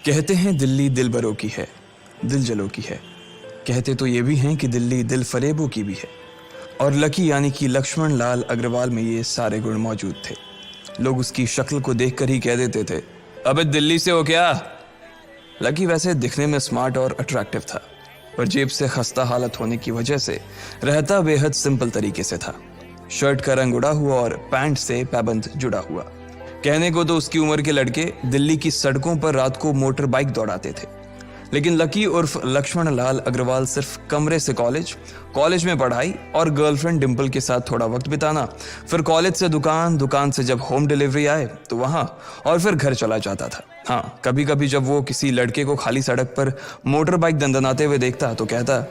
कहते हैं दिल्ली दिल बरों की है, दिल जलों की है। कहते तो ये भी हैं कि दिल्ली दिल फरेबों की भी है। और लकी यानी कि लक्ष्मण लाल अग्रवाल में ये सारे गुण मौजूद थे। लोग उसकी शक्ल को देखकर ही कह देते थे, अबे दिल्ली से हो क्या। लकी वैसे दिखने में स्मार्ट और अट्रैक्टिव था, पर जेब से खस्ता हालत होने की वजह से रहता बेहद सिंपल तरीके से था। शर्ट का रंग उड़ा हुआ और पैंट से पैबंद जुड़ा हुआ। कहने को तो उसकी उम्र के लड़के दिल्ली की सड़कों पर रात को मोटर बाइक दौड़ाते थे, लेकिन लकी उर्फ लक्ष्मण लाल अग्रवाल सिर्फ कमरे से कॉलेज में पढ़ाई और गर्लफ्रेंड डिंपल के साथ थोड़ा वक्त बिताना, फिर कॉलेज से दुकान, दुकान से जब होम डिलीवरी आए तो वहां, और फिर घर चला जाता था। हाँ, कभी कभी जब वो किसी लड़के को खाली सड़क पर मोटर बाइक दंदनाते हुए देखता तो कहता,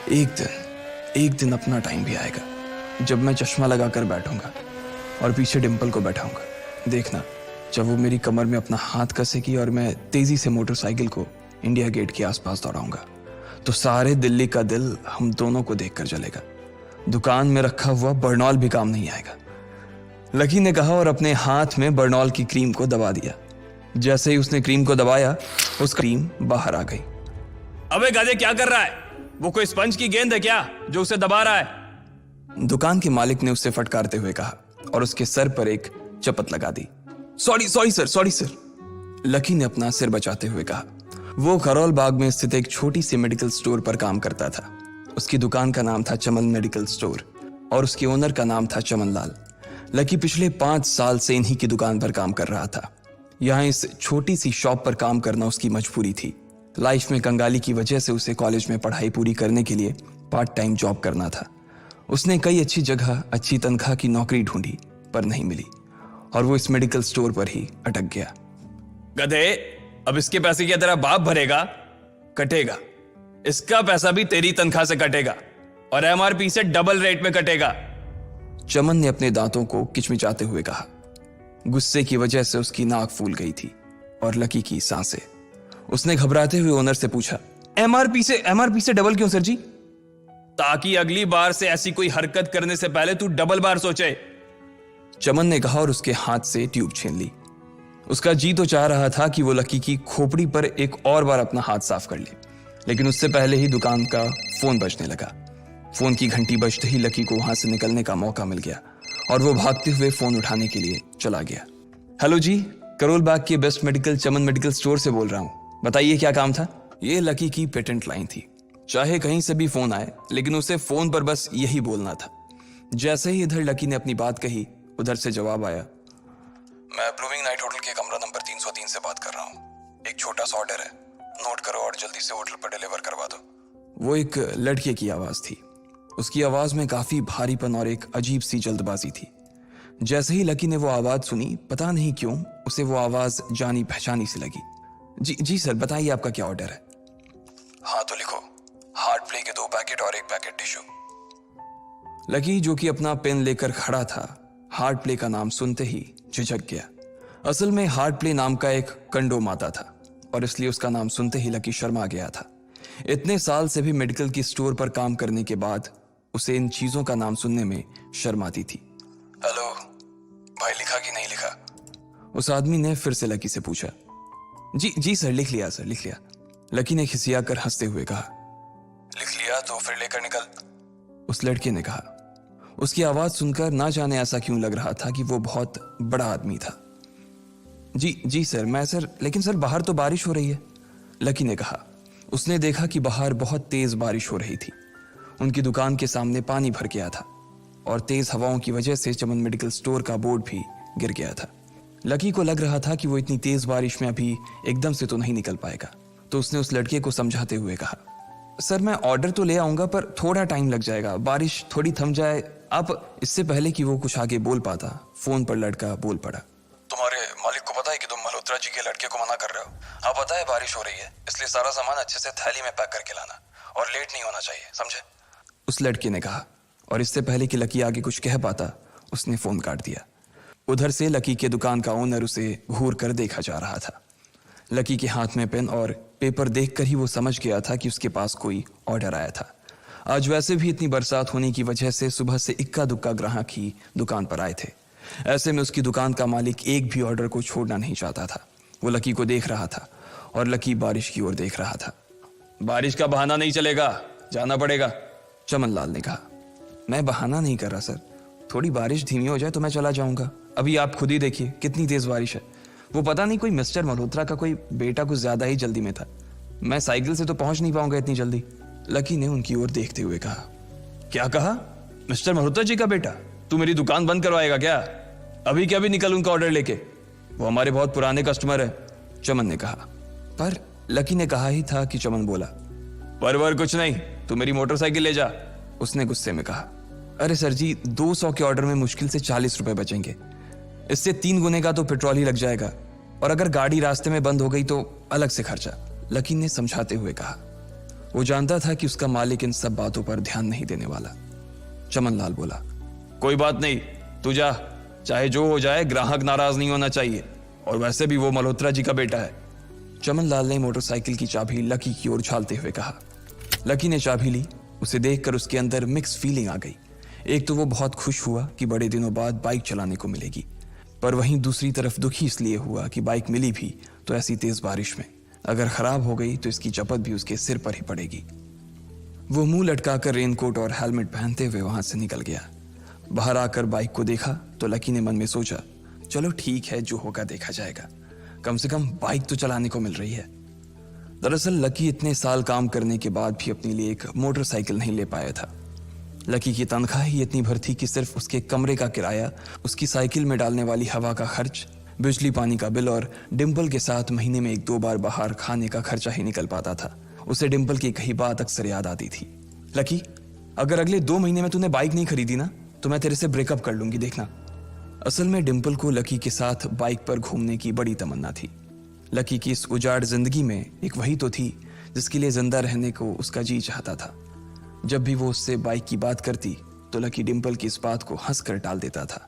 एक दिन अपना टाइम भी आएगा जब मैं चश्मा लगाकर बैठूंगा और पीछे डिंपल को बैठाऊंगा। देखना, जब वो मेरी कमर में अपना हाथ कसेगी और मैं तेजी से मोटरसाइकिल को इंडिया गेट के आसपास दौड़ाऊंगा तो सारे दिल्ली का दिल हम दोनों को देखकर जलेगा। दुकान में रखा हुआ बर्नॉल भी काम नहीं आएगा। लकी ने कहा और अपने हाथ में बर्नॉल की क्रीम को दबा दिया। जैसे ही उसने क्रीम को दबाया, उस क्रीम बाहर आ गई। अबे गाधे, क्या कर रहा है? वो कोई स्पंज की गेंद है क्या जो उसे दबा रहा है? दुकान के मालिक ने उससे फटकारते हुए कहा और उसके सर पर एक चपत लगा दी। Sorry sir. लकी ने अपना सिर बचाते हुए कहा। वो खरोल बाग में स्थित एक छोटी सी मेडिकल स्टोर पर काम करता था। उसकी दुकान का नाम था चमन मेडिकल स्टोर और उसके ओनर का नाम था चमन लाल। लकी पिछले 5 साल से इन्हीं की दुकान पर काम कर रहा था। यहाँ इस छोटी सी शॉप पर काम करना उसकी मजबूरी थी। लाइफ में कंगाली की वजह से उसे कॉलेज में पढ़ाई पूरी करने के लिए पार्ट टाइम जॉब करना था। उसने कई अच्छी जगह अच्छी तनख्वाह की नौकरी ढूंढी पर नहीं मिली और वो इस मेडिकल स्टोर पर ही अटक गया। गधे, अब इसके पैसे क्या तेरा बाप भरेगा? कटेगा। इसका पैसा भी तेरी तनख्वाह से कटेगा और एमआरपी से डबल रेट में कटेगा। चमन ने अपने दांतों को किचमिचाते हुए कहा। गुस्से की वजह से उसकी नाक फूल गई थी और लकी की सांसें। उसने घबराते हुए ओनर से पूछा, एमआरपी से डबल क्यों सर जी? ताकि अगली बार से ऐसी कोई हरकत करने से पहले तू डबल बार सोचे, चमन ने कहा और उसके हाथ से ट्यूब छीन ली। उसका जी तो चाह रहा था कि वो लकी की खोपड़ी पर एक और बार अपना हाथ साफ कर ले, लेकिन उससे पहले ही दुकान का फोन बजने लगा। फोन की घंटी बजते ही लकी को वहां से निकलने का मौका मिल गया और वो भागते हुए फोन उठाने के लिए चला गया। हेलो जी, करोल बाग के बेस्ट मेडिकल चमन मेडिकल स्टोर से बोल रहा हूँ, बताइए क्या काम था? ये लकी की पेटेंट लाइन थी। चाहे कहीं से भी फोन आए, लेकिन उसे फोन पर बस यही बोलना था। जैसे ही इधर लकी ने अपनी बात कही, उधर से जवाब आया, मैं ब्लूमिंग नाइट होटल के कमरा नंबर 303 से बात कर रहा हूँ। एक छोटा सा ऑर्डर है, नोट करो और जल्दी से होटल पर डिलीवर करवा दो। वो एक लड़के की आवाज थी। उसकी आवाज में काफी भारीपन और एक अजीब सी जल्दबाजी थी। जैसे ही लकी ने वो आवाज सुनी, पता नहीं क्यों उसे वो आवाज जानी पहचानी सी लगी। जी सर, बताइए आपका क्या ऑर्डर है? हाँ तो लिखो, हार्ट प्ले के 2 पैकेट और 1 पैकेट टिश्यू। लकी, जो कि अपना पेन लेकर खड़ा था, हार्ट प्ले का नाम सुनते ही झिझक गया। असल में हार्ट प्ले नाम का एक कंडोम आता था और इसलिए उसका नाम सुनते ही लकी शर्मा गया था। इतने साल से भी मेडिकल की स्टोर पर काम करने के बाद उसे इन चीजों का नाम सुनने में शर्म आती थी। हेलो भाई, लिखा कि नहीं लिखा? उस आदमी ने फिर से लकी से पूछा। जी सर, लिख लिया सर, लिख लिया। लकी ने खिसिया कर हंसते हुए कहा। लिख लिया तो फिर लेकर निकल, उस लड़के ने कहा। उसकी आवाज सुनकर ना जाने ऐसा क्यों लग रहा था कि वो बहुत बड़ा आदमी था। जी सर, मैं सर, लेकिन सर बाहर तो बारिश हो रही है, लकी ने कहा। उसने देखा कि बाहर बहुत तेज बारिश हो रही थी। उनकी दुकान के सामने पानी भर गया था और तेज हवाओं की वजह से चमन मेडिकल स्टोर का बोर्ड भी गिर गया था। लकी को लग रहा था कि वो इतनी तेज बारिश में अभी एकदम से तो नहीं निकल पाएगा, तो उसने उस लड़के को समझाते हुए कहा, सर मैं ऑर्डर तो ले आऊंगा पर थोड़ा टाइम लग जाएगा, बारिश थोड़ी थम जाए आप। इससे पहले कि वो कुछ आगे बोल पाता, फोन पर लड़का बोल पड़ा। तुम्हारे मालिक को पता है कि तुम मल्होत्रा जी के लड़के को मना कर रहे हो? हाँ पता है, बारिश हो रही है, इसलिए सारा सामान अच्छे से थैली में पैक करके लाना और लेट नहीं होना चाहिए, समझे? उस लड़के ने कहा और इससे पहले कि लकी आगे कुछ कह पाता, उसने फोन काट दिया। उधर से लकी के दुकान का ओनर उसे घूर कर देखा जा रहा था। लकी के हाथ में पेन और पेपर देखकर ही वो समझ गया था कि उसके पास कोई ऑर्डर आया था। आज वैसे भी इतनी बरसात होने की वजह से सुबह से इक्का दुक्का ग्राहक ही दुकान पर आए थे। ऐसे में उसकी दुकान का मालिक एक भी ऑर्डर को छोड़ना नहीं चाहता था। वो लकी को देख रहा था और लकी बारिश की ओर देख रहा था। बारिश का बहाना नहीं चलेगा, जाना पड़ेगा, चमन लाल ने कहा। मैं बहाना नहीं कर रहा सर, थोड़ी बारिश धीमी हो जाए तो मैं चला जाऊंगा। अभी आप खुद ही देखिए कितनी तेज बारिश है। वो पता नहीं कोई मिस्टर मल्होत्रा का कोई बेटा कुछ ज्यादा ही जल्दी में था, मैं साइकिल से तो पहुंच नहीं पाऊंगा इतनी जल्दी। लकी ने उनकी ओर देखते हुए कहा। क्या कहा? मिस्टर मल्होत्रा जी का बेटा? तू मेरी दुकान बंद करवाएगा क्या? अभी क्या भी निकल उनका ऑर्डर लेके, वो हमारे बहुत पुराने कस्टमर है, चमन ने कहा। पर लकी ने कहा ही था कि चमन बोला। पर कुछ नहीं, तू मेरी मोटरसाइकिल ले जा, उसने गुस्से में कहा। अरे सर जी, 200 के ऑर्डर में मुश्किल से 40 रुपए बचेंगे, इससे 3 गुने का तो पेट्रोल ही लग जाएगा, और अगर गाड़ी रास्ते में बंद हो गई तो अलग से खर्चा, लकी ने समझाते हुए कहा। वो जानता था कि उसका मालिक इन सब बातों पर ध्यान नहीं देने वाला। चमन लाल बोला। कोई बात नहीं, तू जा, चाहे जो हो जाए ग्राहक नाराज नहीं होना चाहिए, और वैसे भी वो मल्होत्रा जी का बेटा है। चमन लाल ने मोटरसाइकिल की चाबी लकी की ओर उछालते हुए कहा। लकी ने चाबी ली। उसे देखकर उसके अंदर मिक्स फीलिंग आ गई। एक तो वो बहुत खुश हुआ कि बड़े दिनों बाद बाइक चलाने को मिलेगी, पर वहीं दूसरी तरफ दुखी इसलिए हुआ कि बाइक मिली भी तो ऐसी तेज बारिश में, अगर खराब हो गई तो इसकी चपत भी उसके सिर पर ही पड़ेगी। वो मुंह लटकाकर रेनकोट और हेलमेट पहनते हुए वहां से निकल गया। बाहर आकर बाइक को देखा तो लकी ने मन में सोचा, चलो ठीक है, जो होगा देखा जाएगा, कम से कम बाइक तो चलाने को मिल रही है। दरअसल लकी इतने साल काम करने के बाद भी अपने लिए एक मोटरसाइकिल नहीं ले पाया था। लकी की तनख्वाह ही इतनी भर थी कि सिर्फ उसके कमरे का किराया, उसकी साइकिल में डालने वाली हवा का खर्च, बिजली पानी का बिल और डिम्पल के साथ महीने में 1-2 बार बाहर खाने का खर्चा ही निकल पाता था। उसे डिम्पल की कही बात अक्सर याद आती थी। लकी, अगर अगले 2 महीने में तूने बाइक नहीं खरीदी ना तो मैं तेरे से ब्रेकअप कर लूंगी, देखना। असल में डिम्पल को लकी के साथ बाइक पर घूमने की बड़ी तमन्ना थी। लकी की इस उजाड़ जिंदगी में एक वही तो थी जिसके लिए जिंदा रहने को उसका जी चाहता था। जब भी वो उससे बाइक की बात करती तो लकी डिम्पल की इस बात को हंस कर टाल देता था।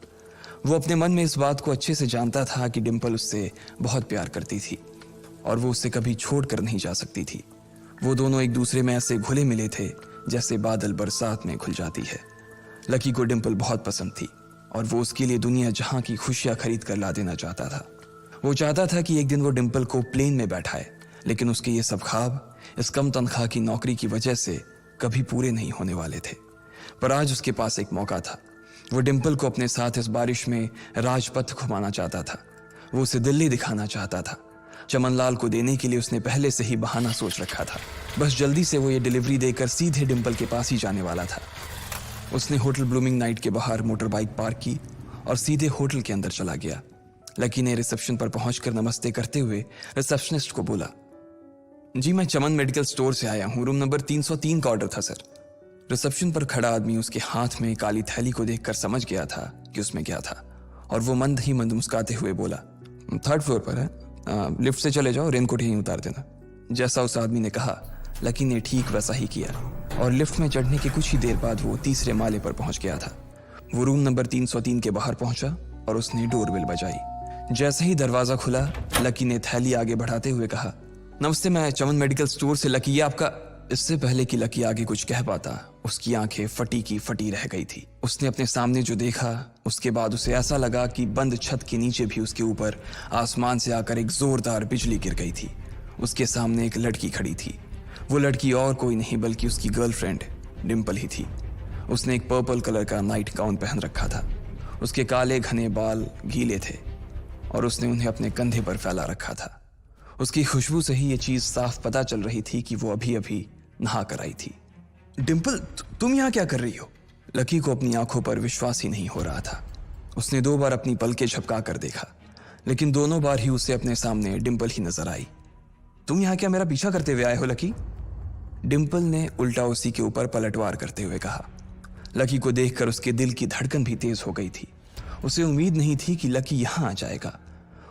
वो अपने मन में इस बात को अच्छे से जानता था कि डिम्पल उससे बहुत प्यार करती थी और वो उससे कभी छोड़ कर नहीं जा सकती थी। वो दोनों एक दूसरे में ऐसे घुले मिले थे जैसे बादल बरसात में घुल जाती है। लकी को डिम्पल बहुत पसंद थी और वो उसके लिए दुनिया जहां की खुशियां खरीद कर ला देना चाहता था। वो चाहता था कि एक दिन वो डिम्पल को प्लेन में बैठाए, लेकिन उसके ये सब ख्वाब इस कम तनख्वाह की नौकरी की वजह से कभी पूरे नहीं होने वाले थे। पर आज उसके पास एक मौका था। वो डिम्पल को अपने साथ इस बारिश में राजपथ घुमाना चाहता था। वो उसे दिल्ली दिखाना चाहता था। चमनलाल को देने के लिए उसने पहले से ही बहाना सोच रखा था। बस जल्दी से वो ये डिलीवरी देकर सीधे डिम्पल के पास ही जाने वाला था। उसने होटल ब्लूमिंग नाइट के बाहर मोटर बाइक पार्क की और सीधे होटल के अंदर चला गया। लकी ने रिसेप्शन पर पहुंचकर नमस्ते करते हुए रिसेप्शनिस्ट को बोला, जी मैं चमन मेडिकल स्टोर से आया हूं, रूम नंबर 303 का ऑर्डर था सर। रिसेप्शन पर खड़ा आदमी उसके हाथ में काली थैली को देखकर समझ गया था कि उसमें क्या था और वो मंद ही मंद मुस्कुराते हुए बोला, 3rd फ्लोर पर है, लिफ्ट से चले जाओ, रेनकोट यहीं उतार देना। जैसा उस आदमी ने कहा लकी ने ठीक वैसा ही किया और लिफ्ट में चढ़ने के कुछ ही देर बाद वो 3रे माले पर पहुंच गया था। वो रूम नंबर 303 के बाहर पहुंचा और उसने डोरबेल बजाई। जैसे ही दरवाजा खुला लकी ने थैली आगे बढ़ाते हुए कहा, नमस्ते, मैं चमन मेडिकल स्टोर से लकी, ये आपका। इससे पहले कि लकी आगे कुछ कह पाता उसकी आंखें फटी की फटी रह गई थी। उसने अपने सामने जो देखा उसके बाद उसे ऐसा लगा कि बंद छत के नीचे भी उसके ऊपर आसमान से आकर एक जोरदार बिजली गिर गई थी। उसके सामने एक लड़की खड़ी थी। वो लड़की और कोई नहीं बल्कि उसकी गर्लफ्रेंड डिम्पल ही थी। उसने एक पर्पल कलर का नाइट गाउन पहन रखा था। उसके काले घने बाल गीले थे और उसने उन्हें अपने कंधे पर फैला रखा था। उसकी खुशबू से ही ये चीज साफ पता चल रही थी कि वो अभी अभी नहा कर आई थी। डिम्पल, तुम यहाँ क्या कर रही हो? लकी को अपनी आंखों पर विश्वास ही नहीं हो रहा था। उसने 2 बार अपनी पलकें झपका कर देखा, लेकिन दोनों बार ही उसे अपने सामने डिम्पल ही नजर आई। तुम यहाँ क्या मेरा पीछा करते हुए आए हो लकी? डिम्पल ने उल्टा उसी के ऊपर पलटवार करते हुए कहा। लकी को देखकर उसके दिल की धड़कन भी तेज हो गई थी। उसे उम्मीद नहीं थी कि लकी यहाँ आ जाएगा।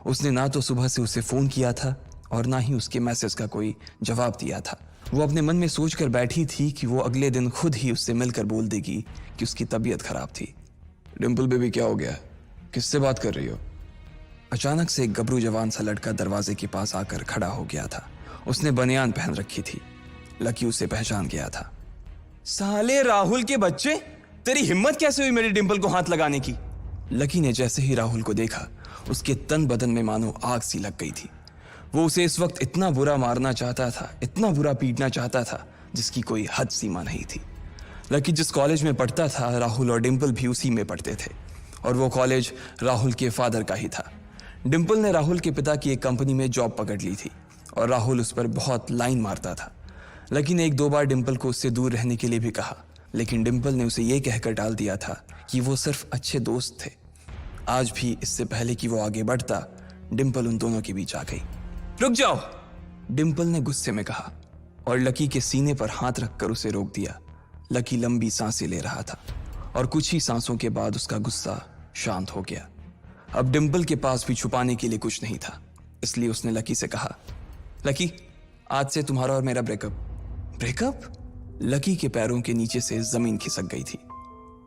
उसने ना तो सुबह से उसे फोन किया था और ना ही उसके मैसेज का कोई जवाब दिया था। वो अपने मन में सोचकर बैठी थी कि वो अगले दिन खुद ही उससे मिलकर बोल देगी कि उसकी तबीयत खराब थी। डिम्पल बेबी, क्या हो गया? किससे बात कर रही हो? अचानक से एक गबरू जवान सा लड़का दरवाजे के पास आकर खड़ा हो गया था। उसने बनियान पहन रखी थी। लकी उसे पहचान गया था। साले राहुल के बच्चे, तेरी हिम्मत कैसे हुई मेरी डिम्पल को हाथ लगाने की? लकी ने जैसे ही राहुल को देखा उसके तन बदन में मानो आग सी लग गई थी। वो उसे इस वक्त इतना बुरा मारना चाहता था, इतना बुरा पीटना चाहता था जिसकी कोई हद सीमा नहीं थी। लकी जिस कॉलेज में पढ़ता था, राहुल और डिम्पल भी उसी में पढ़ते थे और वो कॉलेज राहुल के फादर का ही था। डिम्पल ने राहुल के पिता की एक कंपनी में जॉब पकड़ ली थी और राहुल उस पर बहुत लाइन मारता था। लकी ने 1-2 बार डिम्पल को उससे दूर रहने के लिए भी कहा, लेकिन डिम्पल ने उसे ये कहकर टाल दिया था कि वो सिर्फ अच्छे दोस्त थे। आज भी इससे पहले कि वो आगे बढ़ता, डिम्पल उन दोनों के बीच आ गई। रुक जाओ, डिम्पल ने गुस्से में कहा और लकी के सीने पर हाथ रखकर उसे रोक दिया। लकी लंबी सांसें ले रहा था और कुछ ही सांसों के बाद उसका गुस्सा शांत हो गया। अब डिम्पल के पास भी छुपाने के लिए कुछ नहीं था, इसलिए उसने लकी से कहा, लकी, आज से तुम्हारा और मेरा ब्रेकअप। ब्रेकअप? लकी के पैरों के नीचे से जमीन खिसक गई थी।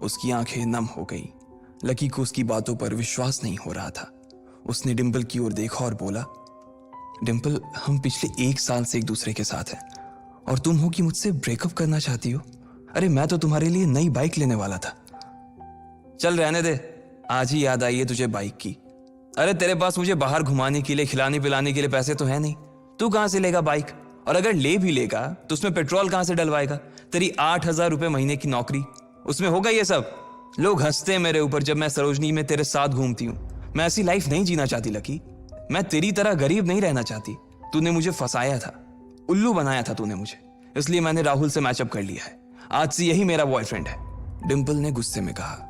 उसकी आंखें नम हो गईं। लकी को उसकी बातों पर विश्वास नहीं हो रहा था। उसने डिम्पल की ओर देखा और बोला, डिम्पल, हम पिछले 1 साल से एक दूसरे के साथ हैं और तुम हो कि मुझसे ब्रेकअप करना चाहती हो? अरे मैं तो तुम्हारे लिए नई बाइक लेने वाला था। चल रहने दे, आज ही याद आई है तुझे बाइक की। अरे तेरे पास मुझे बाहर घुमाने के लिए, खिलाने पिलाने के लिए पैसे तो है नहीं। तू कहां से लेगा बाइक? और अगर ले भी लेगा तो उसमें पेट्रोल कहां से डलवाएगा? तेरी 8,000 रुपए महीने की नौकरी, उसमें होगा ये सब? लोग हंसते हैं मेरे ऊपर जब मैं सरोजनी में तेरे साथ घूमती हूँ। मैं ऐसी लाइफ नहीं जीना चाहती लकी। मैं तेरी तरह गरीब नहीं रहना चाहती। तूने मुझे फंसाया था, उल्लू बनाया था तूने मुझे, इसलिए मैंने राहुल से मैचअप कर लिया है। आज से यही मेरा बॉयफ्रेंड है, डिम्पल ने गुस्से में कहा।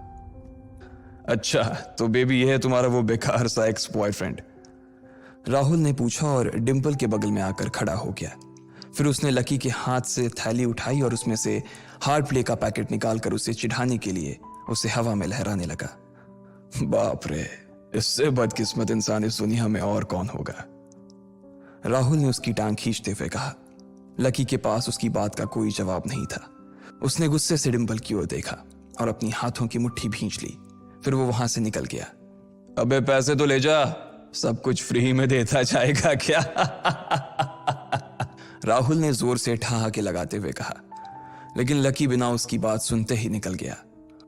अच्छा, तो बेबी ये है तुम्हारा वो बेकार सा एक्स बॉयफ्रेंड? राहुल ने पूछा और डिम्पल के बगल में आकर खड़ा हो गया। फिर उसने लकी के हाथ से थैली उठाई और उसमें से हार्ड प्ले का पैकेट निकालकर उसे चिढ़ाने के लिए उसे हवा में लहराने लगा। बाप रे, इससे बदकिस्मत इंसान इस दुनिया में और कौन होगा? राहुल ने उसकी टांग खींचते हुए कहा। लकी के पास उसकी बात का कोई जवाब नहीं था। उसने गुस्से से डिम्पल की ओर देखा और अपनी हाथों की मुट्ठी भींच ली। फिर वो वहां से निकल गया। अबे पैसे तो ले जा, सब कुछ फ्री में देता जाएगा क्या? राहुल ने जोर से ठहाके लगाते हुए कहा, लेकिन लकी बिना उसकी बात सुनते ही निकल गया।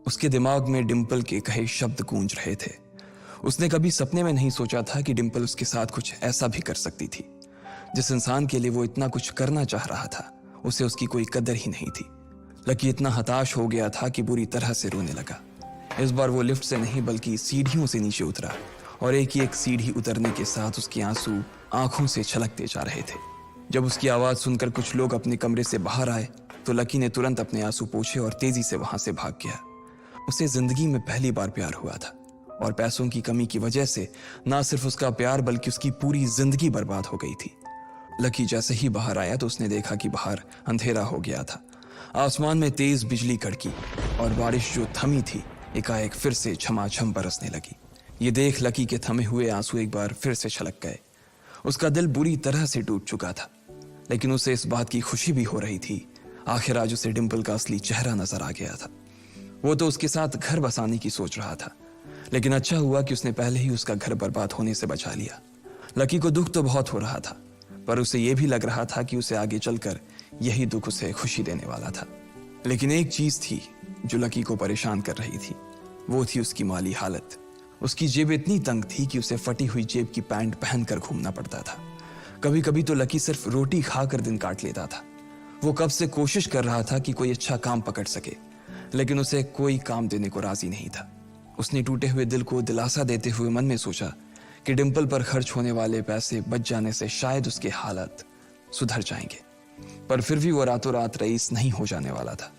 उसके दिमाग में डिम्पल के कहे शब्द गूंज रहे थे। उसने कभी सपने में नहीं सोचा था कि डिम्पल उसके साथ कुछ ऐसा भी कर सकती थी। जिस इंसान के लिए वो इतना कुछ करना चाह रहा था, उसे उसकी कोई कदर ही नहीं थी। लकी इतना हताश हो गया था कि बुरी तरह से रोने लगा। इस बार वो लिफ्ट से नहीं बल्कि सीढ़ियों से नीचे उतरा और एक ही एक सीढ़ी उतरने के साथ उसके आंसू आंखों से छलकते जा रहे थे। जब उसकी आवाज सुनकर कुछ लोग अपने कमरे से बाहर आए तो लकी ने तुरंत अपने आंसू पोंछे और तेजी से वहां से भाग गया। उसे जिंदगी में पहली बार प्यार हुआ था और पैसों की कमी की वजह से ना सिर्फ उसका प्यार बल्कि उसकी पूरी जिंदगी बर्बाद हो गई थी। लकी जैसे ही बाहर आया तो उसने देखा कि बाहर अंधेरा हो गया था। आसमान में तेज बिजली कड़की और बारिश जो थमी थी एकाएक फिर से झमाझम बरसने लगी। ये देख लकी के थमे हुए आंसू एक बार फिर से छलक गए। उसका दिल बुरी तरह से टूट चुका था, लेकिन उसे इस बात की खुशी भी हो रही थी। आखिर आज उसे डिम्पल का असली चेहरा नजर आ गया था। वो तो उसके साथ घर बसाने की सोच रहा था, लेकिन अच्छा हुआ कि उसने पहले ही उसका घर बर्बाद होने से बचा लिया। लकी को दुख तो बहुत हो रहा था, पर उसे यह भी लग रहा था कि उसे आगे चलकर यही दुख उसे खुशी देने वाला था। लेकिन एक चीज थी जो लकी को परेशान कर रही थी, वो थी उसकी माली हालत। उसकी जेब इतनी तंग थी कि उसे फटी हुई जेब की पैंट पहनकर घूमना पड़ता था। कभी कभी तो लकी सिर्फ रोटी खाकर दिन काट लेता था। वो कब से कोशिश कर रहा था कि कोई अच्छा काम पकड़ सके, लेकिन उसे कोई काम देने को राजी नहीं था। उसने टूटे हुए दिल को दिलासा देते हुए मन में सोचा कि डिम्पल पर खर्च होने वाले पैसे बच जाने से शायद उसके हालात सुधर जाएंगे, पर फिर भी वो रातों रात रईस नहीं हो जाने वाला था।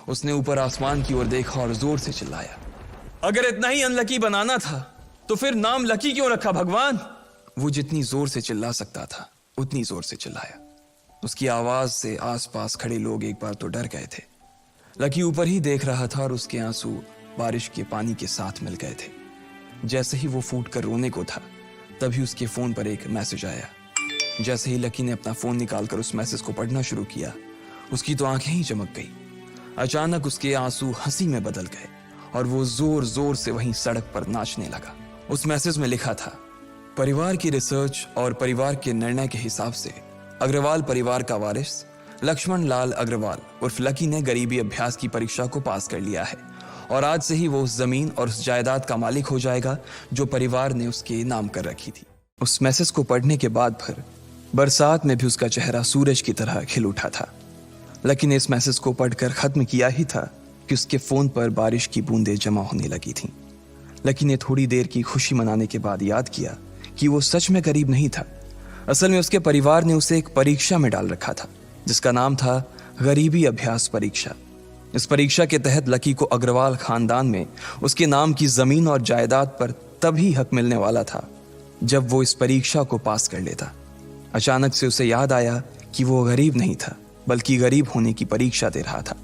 उसने ऊपर आसमान की ओर देखा और जोर से चिल्लाया, अगर इतना ही अनलकी बनाना था तो फिर नाम लकी क्यों रखा भगवान? वो जितनी जोर से चिल्ला सकता था उतनी जोर से चिल्लाया। उसकी आवाज से आसपास खड़े लोग एक बार तो डर गए थे। लकी ऊपर ही देख रहा था और उसके आंसू बारिश के पानी के साथ मिल गए थे। जैसे ही वो फूट कर रोने को था, तभी उसके फोन पर एक मैसेज आया। जैसे ही लकी ने अपना फोन निकालकर उस मैसेज को पढ़ना शुरू किया, उसकी तो आंखें ही चमक गई। अचानक उसके आंसू हंसी में बदल गए और वो जोर जोर से वहीं सड़क पर नाचने लगा। उस मैसेज में लिखा था, परिवार की रिसर्च और परिवार के निर्णय के हिसाब से अग्रवाल परिवार का वारिस लक्ष्मण लाल अग्रवाल उर्फ लकी ने गरीबी अभ्यास की परीक्षा को पास कर लिया है और आज से ही वो उस जमीन और उस जायदाद का मालिक हो जाएगा जो परिवार ने उसके नाम कर रखी थी। उस मैसेज को पढ़ने के बाद फिर बरसात में भी उसका चेहरा सूरज की तरह खिल उठा था। लकी ने इस मैसेज को पढ़कर खत्म किया ही था कि उसके फोन पर बारिश की बूंदें जमा होने लगी थीं। लकी ने थोड़ी देर की खुशी मनाने के बाद याद किया कि वो सच में गरीब नहीं था। असल में उसके परिवार ने उसे एक परीक्षा में डाल रखा था जिसका नाम था गरीबी अभ्यास परीक्षा। इस परीक्षा के तहत लकी को अग्रवाल खानदान में उसके नाम की जमीन और जायदाद पर तभी हक मिलने वाला था जब वो इस परीक्षा को पास कर लेता। अचानक से उसे याद आया कि वो गरीब नहीं था बल्कि गरीब होने की परीक्षा दे रहा था।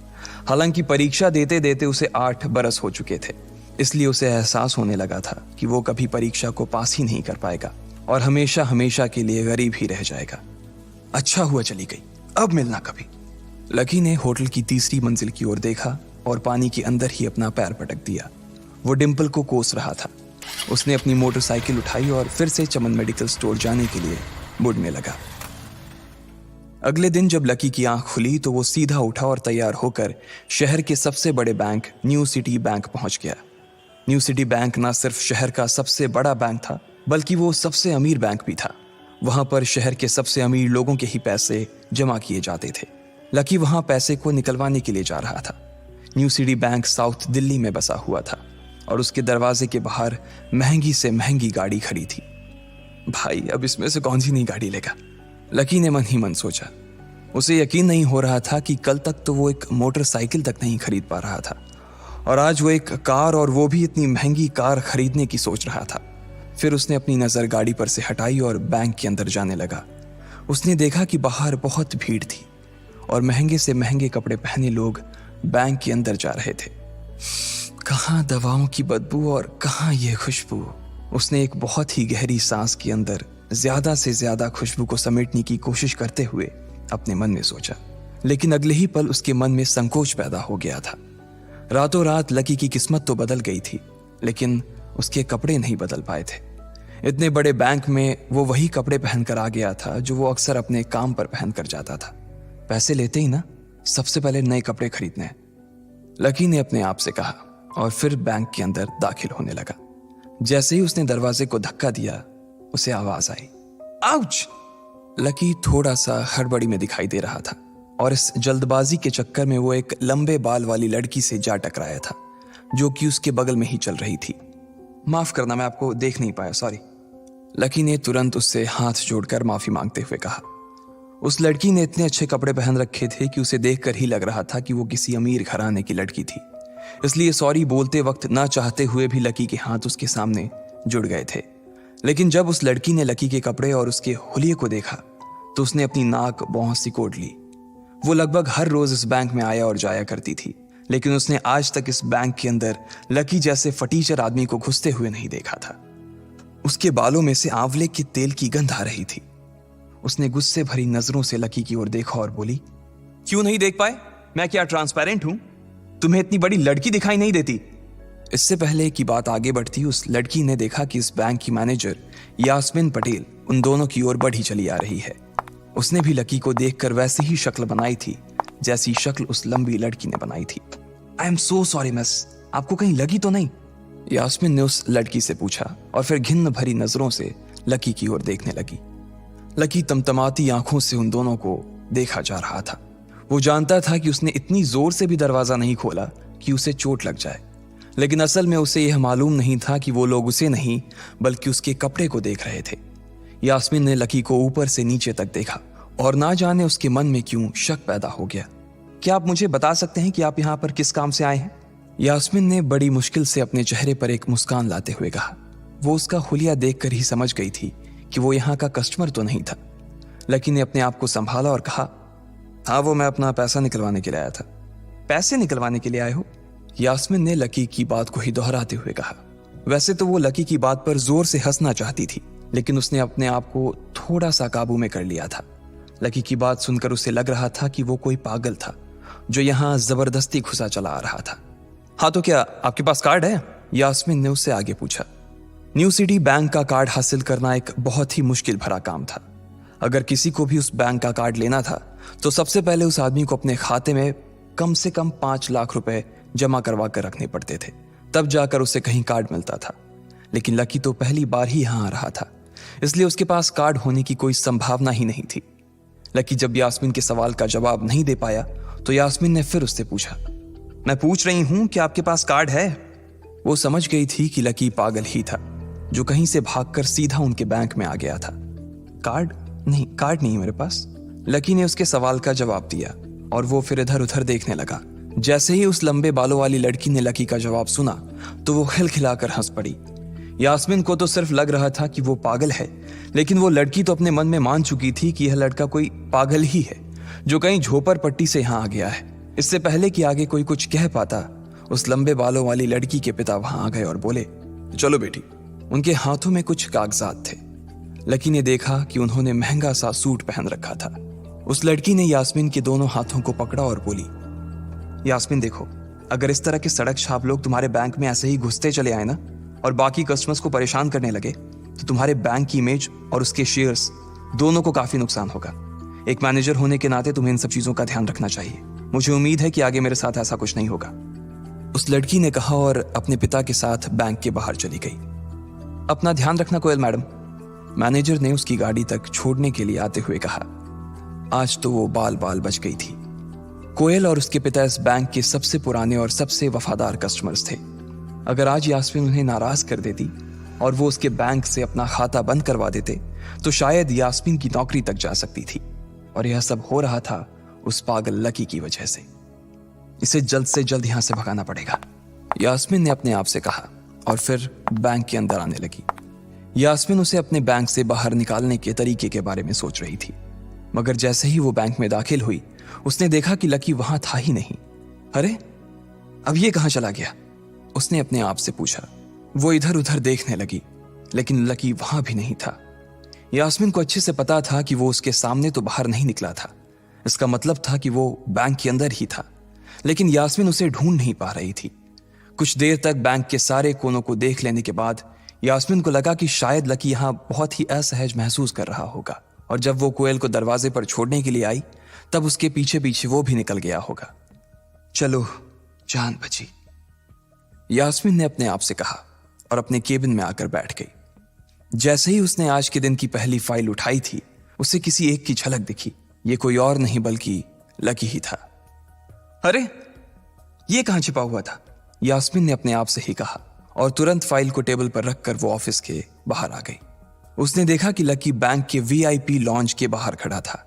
हालांकि परीक्षा देते देते उसे 8 बरस हो चुके थे, इसलिए उसे एहसास होने लगा था कि वो कभी परीक्षा को पास ही नहीं कर पाएगा और हमेशा हमेशा के लिए गरीब ही रह जाएगा। अच्छा हुआ चली गई, अब मिलना कभी। लकी ने होटल की तीसरी मंजिल की ओर देखा और पानी के अंदर ही अपना पैर पटक दिया। वो डिंपल को कोस रहा था। उसने अपनी मोटरसाइकिल उठाई और फिर से चमन मेडिकल स्टोर जाने के लिए मुड़ने लगा। अगले दिन जब लकी की आंख खुली तो वो सीधा उठा और तैयार होकर शहर के सबसे बड़े बैंक न्यू सिटी बैंक पहुंच गया। न्यू सिटी बैंक न सिर्फ शहर का सबसे बड़ा बैंक था बल्कि वो सबसे अमीर बैंक भी था। वहां पर शहर के सबसे अमीर लोगों के ही पैसे जमा किए जाते थे। लकी वहां पैसे को निकलवाने के लिए जा रहा था। New city bank south Delhi में बसा हुआ था और उसके दरवाजे के बाहर महंगी से महंगी गाड़ी खड़ी थी। भाई, अब इसमें से कौन सी नई गाड़ी लेगा, लकी ने मन ही मन सोचा। उसे यकीन नहीं हो रहा था कि कल तक तो वो एक मोटरसाइकिल तक नहीं खरीद पा रहा था और आज वो एक कार, और वो भी इतनी महंगी कार खरीदने की सोच रहा था। फिर उसने अपनी नज़र गाड़ी पर से हटाई और बैंक के अंदर जाने लगा। उसने देखा कि बाहर बहुत भीड़ थी और महंगे से महंगे कपड़े पहने लोग बैंक के अंदर जा रहे थे। कहाँ दवाओं की बदबू और कहाँ ये खुशबू। उसने एक बहुत ही गहरी सांस के अंदर ज्यादा से ज्यादा खुशबू को समेटने की कोशिश करते हुए अपने मन में सोचा, लेकिन अगले ही पल उसके मन में संकोच पैदा हो गया था। रातों रात लकी की किस्मत तो बदल गई थी, लेकिन उसके कपड़े नहीं बदल पाए थे। इतने बड़े बैंक में वो वही कपड़े पहनकर आ गया था जो वो अक्सर अपने काम पर पहनकर जाता था। पैसे लेते ही ना सबसे पहले नए कपड़े खरीदने हैं, लकी ने अपने आप से कहा और फिर बैंक के अंदर दाखिल होने लगा। जैसे ही उसने दरवाजे को धक्का दिया, उसे आवाज आई, आउच! लकी थोड़ा सा हड़बड़ी में दिखाई दे रहा था और इस जल्दबाजी के चक्कर में वो एक लंबे बाल वाली लड़की से जा टकराया था जो कि उसके बगल में ही चल रही थी। माफ करना, मैं आपको देख नहीं पाया, सॉरी। लकी ने तुरंत उससे हाथ जोड़कर माफी मांगते हुए कहा। उस लड़की ने इतने अच्छे कपड़े पहन रखे थे कि उसे देखकर ही लग रहा था कि वो किसी अमीर घराने की लड़की थी, इसलिए सॉरी बोलते वक्त ना चाहते हुए भी लकी के हाथ उसके सामने जुड़ गए थे। लेकिन जब उस लड़की ने लकी के कपड़े और उसके हुलिये को देखा तो उसने अपनी नाक भौं सिकोड़ ली। वो लगभग हर रोज इस बैंक में आया और जाया करती थी, लेकिन उसने आज तक इस बैंक के अंदर लकी जैसे फटीचर आदमी को घुसते हुए नहीं देखा था। उसके बालों में से आंवले के तेल की गंध आ रही थी। उसने गुस्से भरी नजरों से लकी की ओर देखा और बोली, क्यों नहीं देख पाए? मैं क्या ट्रांसपेरेंट हूं? तुम्हें इतनी बड़ी लड़की दिखाई नहीं देती? इससे पहले कि बात आगे बढ़ती, उस लड़की ने देखा कि इस बैंक की मैनेजर यास्मीन पटेल उन दोनों की ओर बढ़ी चली आ रही है। उसने भी लकी को देखकर वैसी ही शक्ल बनाई थी जैसी शक्ल उस लंबी लड़की ने बनाई थी। I am so sorry miss, आपको कहीं लगी तो नहीं? यास्मीन ने उस लड़की से पूछा और फिर घिन्न भरी नजरों से लकी की ओर देखने लगी। लकी तमतमाती आंखों से उन दोनों को देखा जा रहा था। वो जानता था कि उसने इतनी जोर से भी दरवाजा नहीं खोला कि उसे चोट लग जाए, लेकिन असल में उसे यह मालूम नहीं था कि वो लोग उसे नहीं बल्कि उसके कपड़े को देख रहे थे। यास्मीन ने लकी को ऊपर से नीचे तक देखा और ना जाने उसके मन में क्यों शक पैदा हो गया। क्या आप मुझे बता सकते हैं कि आप यहाँ पर किस काम से आए हैं? यास्मीन ने बड़ी मुश्किल से अपने चेहरे पर एक मुस्कान लाते हुए कहा। वो उसका हुलिया देखकर ही समझ गई थी कि वो यहाँ का कस्टमर तो नहीं था। लकी ने अपने आप को संभाला और कहा, हाँ, वो मैं अपना पैसा निकलवाने के लिए आया था। पैसे निकलवाने के लिए आए हो? यास्मीन ने लकी की बात को ही दोहराते हुए कहा। वैसे तो वो लकी की बात पर जोर से हंसना चाहती थी, लेकिन उसने अपने आप को थोड़ा सा काबू में कर लिया था। लकी की बात सुनकर उसे लग रहा था कि वो कोई पागल था जो यहाँ जबरदस्ती घुसा चला आ रहा था। हाँ, तो क्या आपके पास कार्ड है? यास्मीन ने उससे आगे पूछा। न्यू सिटी बैंक का कार्ड हासिल करना एक बहुत ही मुश्किल भरा काम था। अगर किसी को भी उस बैंक का कार्ड लेना था तो सबसे पहले उस आदमी को अपने खाते में कम से कम 5 लाख रुपए जमा करवा कर रखने पड़ते थे, तब जाकर उसे कहीं कार्ड मिलता था। लेकिन लकी तो पहली बार ही यहाँ आ रहा था, इसलिए उसके पास कार्ड होने की कोई संभावना ही नहीं थी। लकी जब यास्मीन के सवाल का जवाब नहीं दे पाया तो यास्मीन ने फिर उससे पूछा, मैं पूछ रही हूं कि आपके पास कार्ड है? वो समझ गई थी कि लकी पागल ही था जो कहीं से भागकर सीधा उनके बैंक में आ गया था। कार्ड नहीं मेरे पास। लकी ने उसके सवाल का जवाब दिया और वो फिर इधर उधर देखने लगा। जैसे ही उस लंबे बालों वाली लड़की ने लकी का जवाब सुना तो वो खिलखिलाकर हंस पड़ी। यास्मीन को तो सिर्फ लग रहा था कि वो पागल है, लेकिन वो लड़की तो अपने मन में मान चुकी थी कि यह लड़का कोई पागल ही है जो कहीं झोपड़ पट्टी से यहाँ आ गया है। इससे पहले कि आगे कोई कुछ कह पाता, उस लंबे बालों वाली लड़की के पिता वहां आ गए और बोले, चलो बेटी। उनके हाथों में कुछ कागजात थे। लकी ने देखा कि उन्होंने महंगा सा सूट पहन रखा था। उस लड़की ने यास्मीन के दोनों हाथों को पकड़ा और बोली, यास्मीन देखो, अगर इस तरह के सड़क छाप लोग तुम्हारे बैंक में ऐसे ही घुसते चले आए ना और बाकी कस्टमर्स को परेशान करने लगे तो तुम्हारे बैंक की इमेज और उसके शेयर्स दोनों को काफी नुकसान होगा। एक मैनेजर होने के नाते तुम्हें इन सब चीजों का ध्यान रखना चाहिए। मुझे उम्मीद है कि आगे मेरे साथ ऐसा कुछ नहीं होगा। उस लड़की ने कहा और अपने पिता के साथ बैंक के बाहर चली गई। अपना ध्यान रखना कोयल मैडम, मैनेजर ने उसकी गाड़ी तक छोड़ने के लिए आते हुए कहा। आज तो वो बाल बाल बच गई थी। कोयल और उसके पिता इस बैंक के सबसे पुराने और सबसे वफादार कस्टमर्स थे। अगर आज यास्मीन उन्हें नाराज कर देती और वो उसके बैंक से अपना खाता बंद करवा देते तो शायद यास्मीन की नौकरी तक जा सकती थी। और यह सब हो रहा था उस पागल लकी की वजह से। इसे जल्द से जल्द यहां से भगाना पड़ेगा, यास्मीन ने अपने आप से कहा और फिर बैंक के अंदर आने लगी। यास्मीन उसे अपने बैंक से बाहर निकालने के तरीके के बारे में सोच रही थी, मगर जैसे ही वो बैंक में दाखिल हुई उसने देखा कि लकी वहां था ही नहीं। अरे अब ये कहां चला गया? उसने अपने आप से पूछा। वो इधर उधर देखने लगी, लेकिन लकी वहां भी नहीं था। यास्मीन को अच्छे से पता था कि वो उसके सामने तो बाहर नहीं निकला था। इसका मतलब था कि वो बैंक के अंदर ही था, लेकिन यास्मीन उसे ढूंढ नहीं पा रही थी। कुछ देर तक बैंक के सारे कोनों को देख लेने के बाद यास्मीन को लगा कि शायद लकी यहां बहुत ही असहज महसूस कर रहा होगा, और जब वो कोयल को दरवाजे पर छोड़ने के लिए आई तब उसके पीछे पीछे वो भी निकल गया होगा। चलो जान बची, यास्मीन ने अपने आप से कहा और अपने केबिन में आकर बैठ गई। जैसे ही उसने आज के दिन की पहली फाइल उठाई थी उसे किसी एक की झलक दिखी। ये कोई और नहीं बल्कि लकी ही था। अरे ये कहां छिपा हुआ था? यास्मीन ने अपने आप से ही कहा और तुरंत फाइल को टेबल पर रखकर वो ऑफिस के बाहर आ गई। उसने देखा कि लकी बैंक के वीआईपी लॉन्ज के बाहर खड़ा था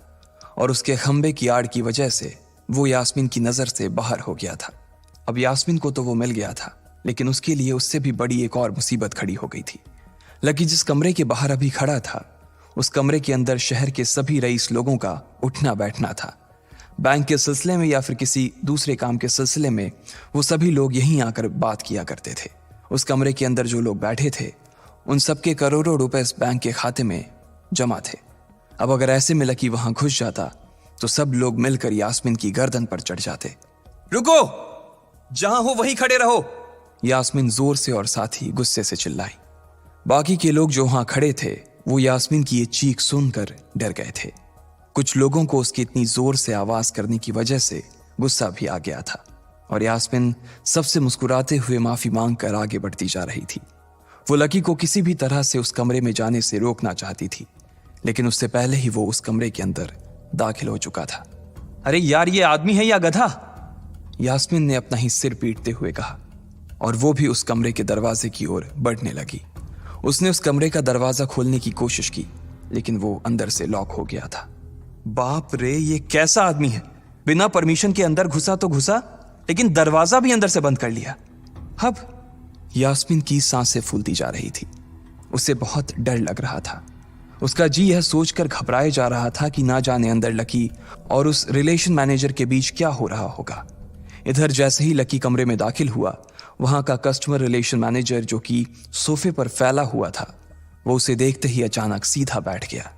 और उसके खंबे की आड़ की वजह से वो यास्मीन की नजर से बाहर हो गया था। अब यास्मीन को तो वो मिल गया था, लेकिन उसके लिए उससे भी बड़ी एक और मुसीबत खड़ी हो गई थी। लकी जिस कमरे के बाहर अभी खड़ा था उस कमरे के अंदर शहर के सभी रईस लोगों का उठना बैठना था। बैंक के सिलसिले में या फिर किसी दूसरे काम के सिलसिले में वो सभी लोग यहीं आकर बात किया करते थे। उस कमरे के अंदर जो लोग बैठे थे उन सबके करोड़ों रुपए इस बैंक के खाते में जमा थे। अब अगर ऐसे में लकी वहां घुस जाता तो सब लोग मिलकर यास्मीन की गर्दन पर चढ़ जाते। रुको, जहां हो वहीं खड़े रहो, यास्मीन जोर से और साथ ही गुस्से से चिल्लाई। बाकी के लोग जो वहां खड़े थे वो यास्मीन की ये चीख सुनकर डर गए थे। कुछ लोगों को उसकी इतनी जोर से आवाज करने की वजह से गुस्सा भी आ गया था और यास्मीन सबसे मुस्कुराते हुए माफी मांगकर आगे बढ़ती जा रही थी। वो लकी को किसी भी तरह से उस कमरे में जाने से रोकना चाहती थी, लेकिन उससे पहले ही वो उस कमरे के अंदर दाखिल हो चुका था। अरे यार, ये आदमी है या गधा? यास्मीन ने अपना ही सिर पीटते हुए कहा और वो भी उस कमरे के दरवाजे की ओर बढ़ने लगी। उसने उस कमरे का दरवाजा खोलने की कोशिश की, लेकिन वो अंदर से लॉक हो गया था। बाप रे, ये कैसा आदमी है? बिना परमिशन के अंदर घुसा तो घुसा, लेकिन दरवाजा भी अंदर से बंद कर लिया। अब यास्मीन की सांसें फूलती जा रही थी। उसे बहुत डर लग रहा था। उसका जी यह सोचकर घबराए जा रहा था कि ना जाने अंदर लकी और उस रिलेशन मैनेजर के बीच क्या हो रहा होगा। इधर जैसे ही लकी कमरे में दाखिल हुआ, वहां का कस्टमर रिलेशन मैनेजर जो कि सोफे पर फैला हुआ था, वो उसे देखते ही अचानक सीधा बैठ गया।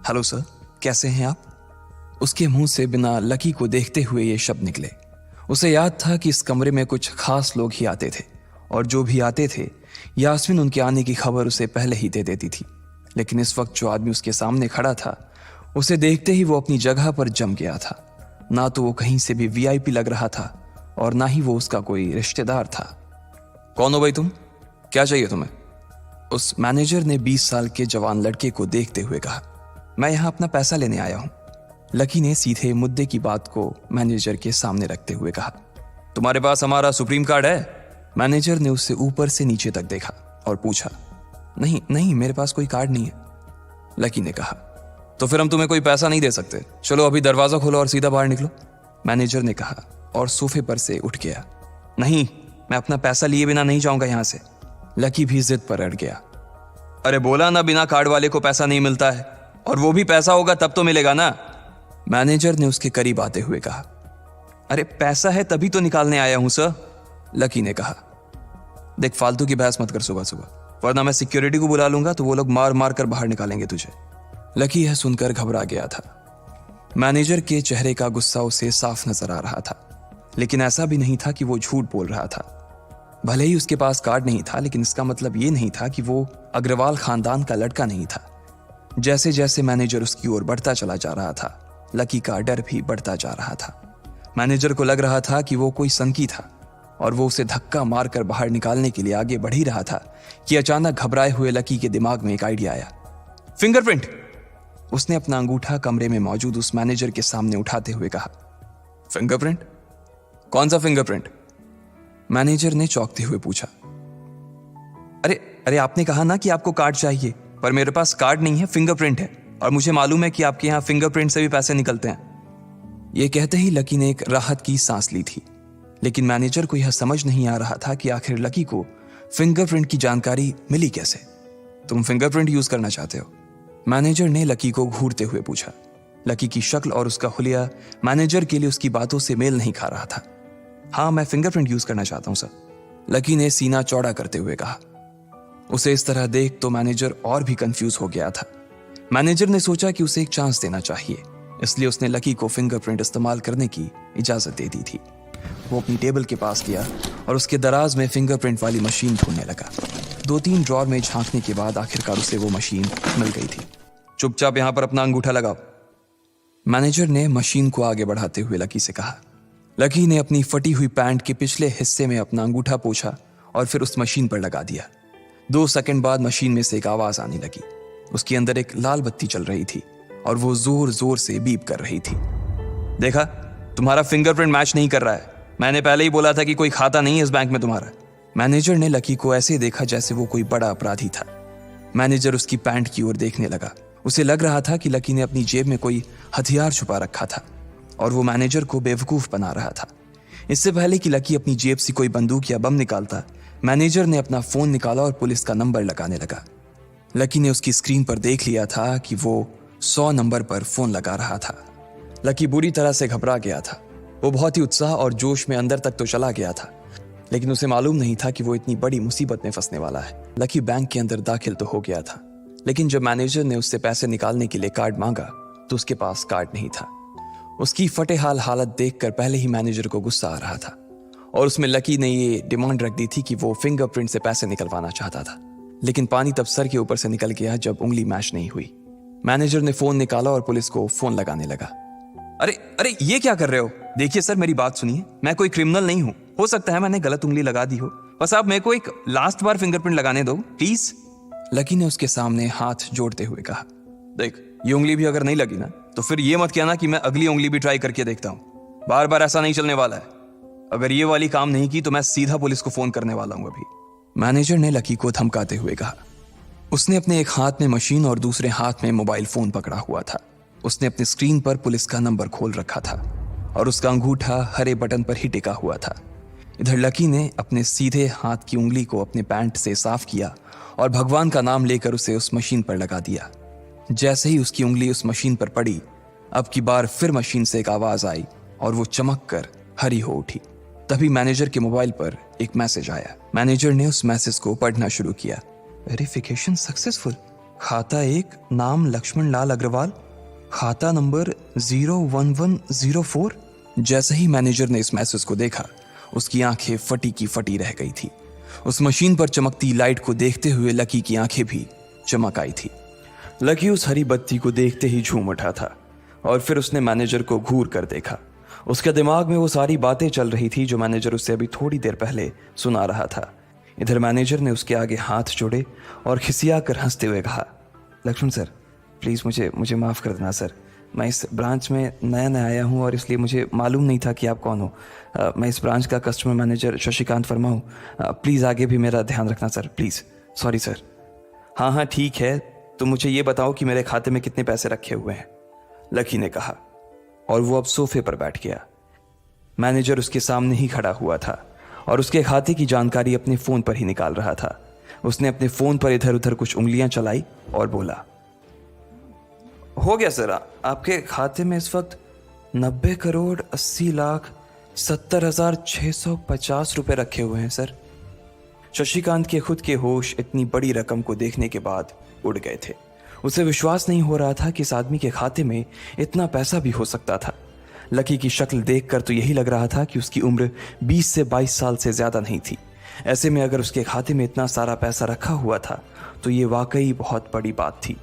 हेलो सर, कैसे हैं आप? उसके मुंह से बिना लकी को देखते हुए ये शब्द निकले। उसे याद था कि इस कमरे में कुछ खास लोग ही आते थे और जो भी आते थे यास्मीन उनके आने की खबर उसे पहले ही दे देती थी। लेकिन इस वक्त जो आदमी उसके सामने खड़ा था, उसे देखते ही वो अपनी जगह पर जम गया था। ना तो वो कहीं से भी वीआईपी लग रहा था और ना ही वो उसका कोई रिश्तेदार था। कौन हो भाई तुम? क्या चाहिए तुम्हें? उस मैनेजर ने 20 साल के जवान लड़के को देखते हुए कहा, मैं यहाँ अपना पैसा लेने आया हूँ। लकी ने सीधे मुद्दे की बात को मैनेजर के सामने रखते हुए कहा, तुम्हारे पास हमारा सुप्रीम कार्ड है? मैनेजर ने उससे ऊपर से नीचे तक देखा और पूछा, नहीं नहीं, मेरे पास कोई कार्ड नहीं है। लकी ने कहा, तो फिर हम तुम्हें कोई पैसा नहीं दे सकते। चलो अभी दरवाजा खोलो और सीधा बाहर निकलो। मैनेजर ने कहा और सोफे पर से उठ गया। नहीं, मैं अपना पैसा लिए बिना नहीं जाऊंगा यहां से। लकी भी जिद पर अड़ गया। अरे बोला ना, बिना कार्ड वाले को पैसा नहीं मिलता है, और वो भी पैसा होगा तब तो मिलेगा ना। मैनेजर ने उसके करीब आते हुए कहा, अरे पैसा है तभी तो निकालने आया हूं सर। लकी ने कहा, देख फालतू की बहस मत कर सुबह सुबह, वरना मैं सिक्योरिटी को बुला लूंगा तो वो लोग मार मार कर बाहर निकालेंगे तुझे। लकी यह सुनकर घबरा गया था। मैनेजर के चेहरे का गुस्सा उसे साफ नजर आ रहा था, लेकिन ऐसा भी नहीं था कि वो झूठ बोल रहा था। भले ही उसके पास कार्ड नहीं था, लेकिन इसका मतलब ये नहीं था कि वो अग्रवाल खानदान का लड़का नहीं था। जैसे जैसे मैनेजर उसकी ओर बढ़ता चला जा रहा था, लकी का डर भी बढ़ता जा रहा था। मैनेजर को लग रहा था कि वो कोई संकी था और वो उसे धक्का मारकर बाहर निकालने के लिए आगे बढ़ ही रहा था कि अचानक घबराए हुए लकी के दिमाग में एक आइडिया आया। फिंगरप्रिंट! उसने अपना अंगूठा कमरे में मौजूद उस मैनेजर के सामने उठाते हुए कहा। फिंगरप्रिंट? कौन सा फिंगरप्रिंट? मैनेजर ने चौंकते हुए पूछा। अरे अरे, आपने कहा ना कि आपको कार्ड चाहिए, पर मेरे पास कार्ड नहीं है, फिंगरप्रिंट है, और मुझे मालूम है कि आपके यहाँ फिंगरप्रिंट से भी पैसे निकलते हैं। यह कहते ही लकी ने एक राहत की सांस ली थी, लेकिन मैनेजर को यह समझ नहीं आ रहा था कि आखिर लकी को फिंगरप्रिंट की जानकारी मिली कैसे। तुम फिंगरप्रिंट यूज करना चाहते हो? मैनेजर ने लकी को घूरते हुए पूछा। लकी की शक्ल और उसका हुलिया मैनेजर के लिए उसकी बातों से मेल नहीं खा रहा था। हाँ, मैं फिंगरप्रिंट यूज करना चाहता हूं सर, लकी ने सीना चौड़ा करते हुए कहा। उसे इस तरह देख तो मैनेजर और भी कंफ्यूज हो गया था। मैनेजर ने सोचा कि उसे एक चांस देना चाहिए, इसलिए उसने लकी को फिंगरप्रिंट इस्तेमाल करने की इजाजत दे दी थी। वो अपनी टेबल के पास गया और उसके दराज में फिंगरप्रिंट वाली मशीन ढूंढने लगा। 2-3 ड्रॉर में झांकने के बाद आखिरकार उसे वो मशीन मिल गई थी। चुपचाप यहां पर अपना अंगूठा लगाओ, मैनेजर ने मशीन को आगे बढ़ाते हुए लकी से कहा। लकी ने अपनी फटी हुई पैंट के पिछले हिस्से में अपना अंगूठा पोंछा और फिर उस मशीन पर लगा दिया। 2 सेकंड बाद मशीन में से एक आवाज आने लगी। उसके अंदर एक लाल बत्ती चल रही थी और वो जोर जोर से बीप कर रही थी। देखा, तुम्हारा फिंगरप्रिंट मैच नहीं कर रहा है। मैंने पहले ही बोला था कि कोई खाता नहीं है इस बैंक में तुम्हारा। मैनेजर ने लकी को ऐसे देखा जैसे वो कोई बड़ा अपराधी था। मैनेजर उसकी पैंट की ओर देखने लगा। उसे लग रहा था कि लकी ने अपनी जेब में कोई हथियार छुपा रखा था और वो मैनेजर को बेवकूफ बना रहा था। इससे पहले कि लकी अपनी जेब से कोई बंदूक या बम निकालता, मैनेजर ने अपना फोन निकाला और पुलिस का नंबर लगाने लगा। लकी ने उसकी स्क्रीन पर देख लिया था कि वो 100 नंबर पर फोन लगा रहा था। लकी बुरी तरह से घबरा गया था। वो बहुत ही उत्साह और जोश में अंदर तक तो चला गया था, लेकिन उसे मालूम नहीं था कि वो इतनी बड़ी मुसीबत में फंसने वाला है। लकी बैंक के अंदर दाखिल तो हो गया था, लेकिन जब मैनेजर ने उससे पैसे निकालने के लिए कार्ड मांगा तो उसके पास कार्ड नहीं था। उसकी फटेहाल हालत देखकर पहले ही मैनेजर को गुस्सा आ रहा था और उसमें लकी ने ये डिमांड रख दी थी कि वो फिंगरप्रिंट से पैसे निकलवाना चाहता था। लेकिन पानी तब सर के ऊपर से निकल गया जब उंगली मैच नहीं हुई। मैनेजर ने फोन निकाला और पुलिस को फोन लगाने लगा। अरे अरे, ये क्या कर रहे हो? देखिए सर, मेरी बात सुनिए, मैं कोई क्रिमिनल नहीं हूं। हो सकता है मैंने गलत उंगली लगा दी हो, बस आप मेरे को एक लास्ट बार फिंगरप्रिंट लगाने दो प्लीज। लकी ने उसके सामने हाथ जोड़ते हुए कहा। देख, ये उंगली भी अगर नहीं लगी ना तो फिर ये मत कहना कि मैं अगली उंगली भी ट्राई करके देखता हूं। बार बार ऐसा नहीं चलने वाला है। अगर ये वाली काम नहीं की तो मैं सीधा पुलिस को फोन करने वाला हूं अभी, मैनेजर ने लकी को धमकाते हुए कहा। उसने अपने एक हाथ में मशीन और दूसरे हाथ में मोबाइल फोन पकड़ा हुआ था। उसने अपनी स्क्रीन पर पुलिस का नंबर खोल रखा था और उसका अंगूठा हरे बटन पर ही टिका हुआ था। इधर लकी ने अपने सीधे हाथ की उंगली को अपने पैंट से साफ किया और भगवान का नाम लेकर उसे उस मशीन पर लगा दिया। जैसे ही उसकी उंगली उस मशीन पर पड़ी, अब की बार फिर मशीन से एक आवाज आई और वो चमक कर हरी हो उठी। तभी मैनेजर के मोबाइल पर एक मैसेज आया। मैनेजर ने उस मैसेज को पढ़ना शुरू किया। Verification successful. खाता 1, नाम लक्ष्मण लाल अग्रवाल, खाता नंबर 01104। जैसे ही मैनेजर ने इस मैसेज को देखा, उसकी आंखें फटी की फटी रह गई थी। उस मशीन पर चमकती लाइट को देखते हुए लकी की आंखें भी चमक आई थी। लकी उस हरी बत्ती को देखते ही झूम उठा था और फिर उसने मैनेजर को घूर कर देखा। उसके दिमाग में वो सारी बातें चल रही थी जो मैनेजर उससे अभी थोड़ी देर पहले सुना रहा था। इधर मैनेजर ने उसके आगे हाथ जोड़े और खिसिया कर हंसते हुए कहा, लक्ष्मण सर प्लीज़ मुझे मुझे माफ़ कर देना सर। मैं इस ब्रांच में नया नया आया हूँ और इसलिए मुझे मालूम नहीं था कि आप कौन हो। मैं इस ब्रांच का कस्टमर मैनेजर शशिकांत वर्मा हूँ। प्लीज़ आगे भी मेरा ध्यान रखना सर, प्लीज़। Sorry sir. हाँ हाँ ठीक है, तो मुझे ये बताओ कि मेरे खाते में कितने पैसे रखे हुए हैं, लकी ने कहा। और वो अब सोफे पर बैठ गया। मैनेजर उसके सामने ही खड़ा हुआ था और उसके खाते की जानकारी अपने फ़ोन पर ही निकाल रहा था। उसने अपने फ़ोन पर इधर उधर कुछ उंगलियां चलाई और बोला, हो गया सर, आपके खाते में इस वक्त 90,80,70,650 रुपए रखे हुए हैं सर। शशिकांत के खुद के होश इतनी बड़ी रकम को देखने के बाद उड़ गए थे। उसे विश्वास नहीं हो रहा था कि इस आदमी के खाते में इतना पैसा भी हो सकता था। लकी की शक्ल देखकर तो यही लग रहा था कि उसकी उम्र 20 से 22 साल से ज्यादा नहीं थी। ऐसे में अगर उसके खाते में इतना सारा पैसा रखा हुआ था तो ये वाकई बहुत बड़ी बात थी।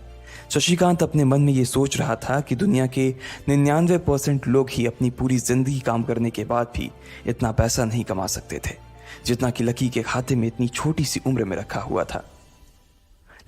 शशिकांत अपने मन में ये सोच रहा था कि दुनिया के 99% लोग ही अपनी पूरी जिंदगी काम करने के बाद भी इतना पैसा नहीं कमा सकते थे जितना कि लकी के खाते में इतनी छोटी सी उम्र में रखा हुआ था।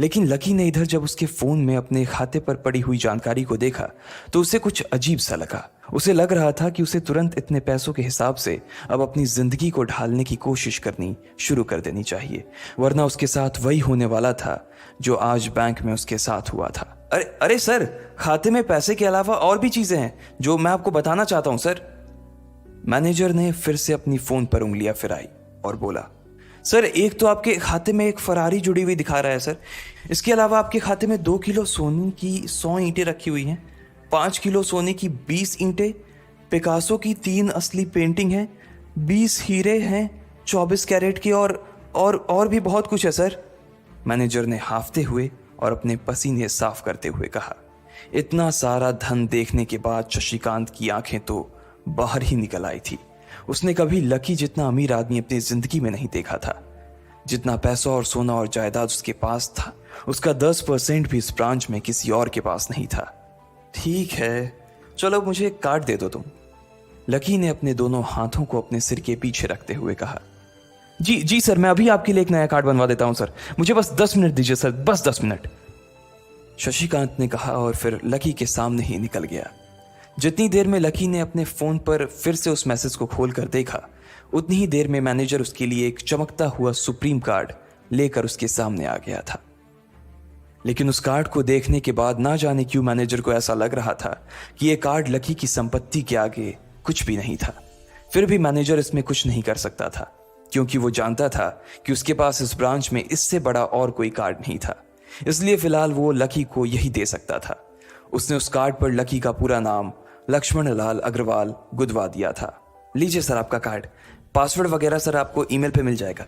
लेकिन लकी ने इधर जब उसके फोन में अपने खाते पर पड़ी हुई जानकारी को देखा तो उसे कुछ अजीब सा लगा। उसे लग रहा था कि उसे तुरंत इतने पैसों के हिसाब से अब अपनी जिंदगी को ढालने की कोशिश करनी शुरू कर देनी चाहिए, वरना उसके साथ वही होने वाला था जो आज बैंक में उसके साथ हुआ था। अरे अरे सर, खाते में पैसे के अलावा और भी चीजें हैं जो मैं आपको बताना चाहता हूं सर। मैनेजर ने फिर से अपनी फोन पर उंगलियां फिराई और बोला, सर एक तो आपके खाते में एक फरारी जुड़ी हुई दिखा रहा है सर। इसके अलावा आपके खाते में 2 किलो सोने की 100 ईंटें रखी हुई हैं, 5 किलो सोने की 20 ईंटें, पिकासो की 3 असली पेंटिंग है, 20 हीरे हैं 24 कैरेट के और भी बहुत कुछ है सर। मैनेजर ने हाफते हुए और अपने पसीने साफ करते हुए कहा। इतना सारा धन देखने के बाद शशिकांत की आंखें तो बाहर ही निकल आई थी। उसने कभी लकी जितना अमीर आदमी अपनी जिंदगी में नहीं देखा था। जितना पैसा और सोना और जायदाद उसके पास था उसका 10% भी इस ब्रांच में किसी और के पास नहीं था। ठीक है, चलो मुझे एक कार्ड दे दो तुम, लकी ने अपने दोनों हाथों को अपने सिर के पीछे रखते हुए कहा। जी जी सर, मैं अभी आपके लिए एक नया कार्ड बनवा देता हूं सर, मुझे बस 10 मिनट दीजिए सर, बस 10 मिनट, शशिकांत ने कहा और फिर लकी के सामने ही निकल गया। जितनी देर में लकी ने अपने फोन पर फिर से उस मैसेज को खोलकर देखा उतनी ही देर में मैनेजर उसके लिए एक चमकता हुआ सुप्रीम कार्ड लेकर उसके सामने आ गया था। लेकिन उस कार्ड को देखने के बाद ना जाने क्यों मैनेजर को ऐसा लग रहा था कि यह कार्ड लकी की संपत्ति के आगे कुछ भी नहीं था। फिर भी मैनेजर इसमें कुछ नहीं कर सकता था क्योंकि वो जानता था कि उसके पास इस ब्रांच में इससे बड़ा और कोई कार्ड नहीं था। इसलिए फिलहाल वो लकी को यही दे सकता था। उसने उस कार्ड पर लकी का पूरा नाम लक्ष्मण लाल अग्रवाल गुदवा दिया था। लीजिए सर आपका कार्ड, पासवर्ड वगैरह सर आपको ईमेल पे मिल जाएगा,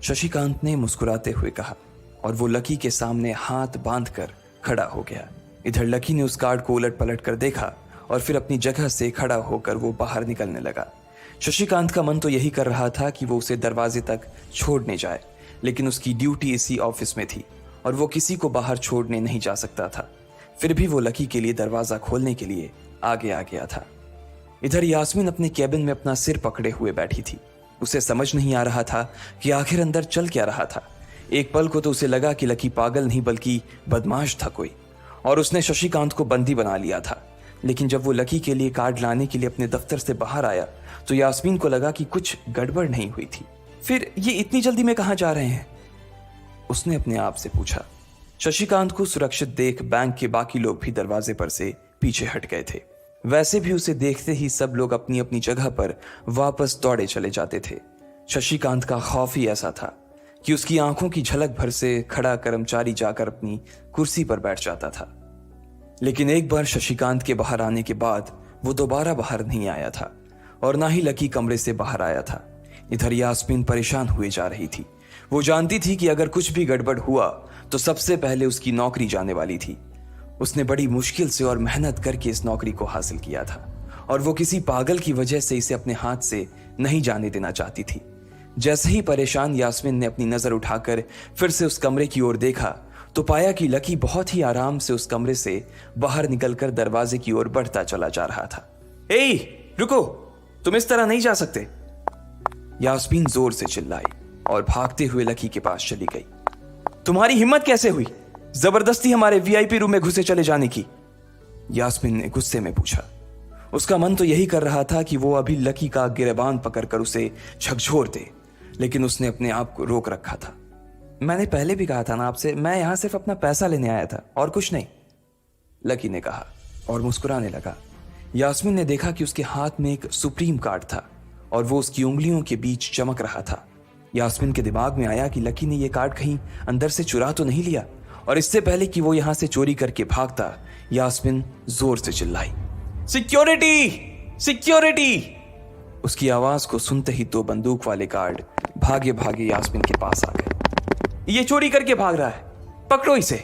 शशिकांत ने मुस्कुराते हुए कहा और वो लकी के सामने हाथ बांधकर खड़ा हो गया। इधर लकी ने उस कार्ड को उलट पलट कर देखा और फिर अपनी जगह से खड़ा होकर वो बाहर निकलने लगा। शशिकांत का मन तो यही कर रहा था कि वो उसे दरवाजे तक छोड़ने जाए, लेकिन उसकी ड्यूटी इसी ऑफिस में थी और वो किसी को बाहर छोड़ने नहीं जा सकता था। फिर भी वो लकी के लिए दरवाजा खोलने के लिए आगे आ गया था। इधर यास्मीन अपने कैबिन में अपना सिर पकड़े हुए बैठी थी। उसे समझ नहीं आ रहा था कि आखिर अंदर चल क्या रहा था। एक पल को तो उसे लगा कि लकी पागल नहीं बल्कि बदमाश था कोई और उसने शशिकांत को बंदी बना लिया था। लेकिन जब वो लकी के लिए कार्ड लाने के लिए अपने दफ्तर से बाहर आया तो यास्मीन को लगा कि कुछ गड़बड़ नहीं हुई थी। फिर ये इतनी जल्दी में कहाँ जा रहे हैं, उसने अपने आप से पूछा। शशिकांत को सुरक्षित देख बैंक के बाकी लोग भी दरवाजे पर से पीछे हट गए थे। वैसे भी उसे देखते ही सब लोग अपनी अपनी जगह पर वापस दौड़े चले जाते थे। शशिकांत का खौफ ही ऐसा था कि उसकी आंखों की झलक भर से खड़ा कर्मचारी जाकर अपनी कुर्सी पर बैठ जाता था। लेकिन एक बार शशिकांत के बाहर आने के बाद वो दोबारा बाहर नहीं आया था और ना ही लकी कमरे से बाहर आया था। इधर यास्मीन परेशान हुए जा रही थी। वो जानती थी कि अगर कुछ भी गड़बड़ हुआ तो सबसे पहले उसकी नौकरी जाने वाली थी। उसने बड़ी मुश्किल से और मेहनत करके इस नौकरी को हासिल किया था और वो किसी पागल की वजह से इसे अपने हाथ से नहीं जाने देना चाहती थी। जैसे ही परेशान यास्मीन ने अपनी नजर उठाकर फिर से उस कमरे की ओर देखा तो पाया कि लकी बहुत ही आराम से उस कमरे से बाहर निकलकर दरवाजे की ओर बढ़ता चला जा रहा था। ए, रुको, तुम इस तरह नहीं जा सकते, यास्मीन जोर से चिल्लाई। और भागते हुए लकी के पास चली गई। तुम्हारी हिम्मत कैसे हुई जबरदस्ती हमारे वीआईपी रूम में घुसे चले जाने की? यास्मीन ने गुस्से में पूछा। उसका मन तो यही कर रहा था कि वो अभी लकी का गिरेबान पकड़कर उसे झकझोर दे, लेकिन उसने अपने आप को रोक रखा था। मैंने पहले भी कहा था ना आपसे, मैं यहां सिर्फ अपना पैसा लेने आया था और कुछ नहीं, लकी ने कहा और मुस्कुराने लगा। यास्मीन ने देखा कि उसके हाथ में एक सुप्रीम कार्ड था और वो उसकी उंगलियों के बीच चमक रहा था। यास्मीन के दिमाग में आया कि लकी ने यह कार्ड कहीं अंदर से चुरा तो नहीं लिया, और इससे पहले कि वो यहां से चोरी करके भागता, यास्मीन जोर से चिल्लाई, सिक्योरिटी सिक्योरिटी। उसकी आवाज को सुनते ही दो बंदूक वाले गार्ड भागे भागे यास्मीन के पास आ गए। ये चोरी करके भाग रहा है, पकड़ो इसे।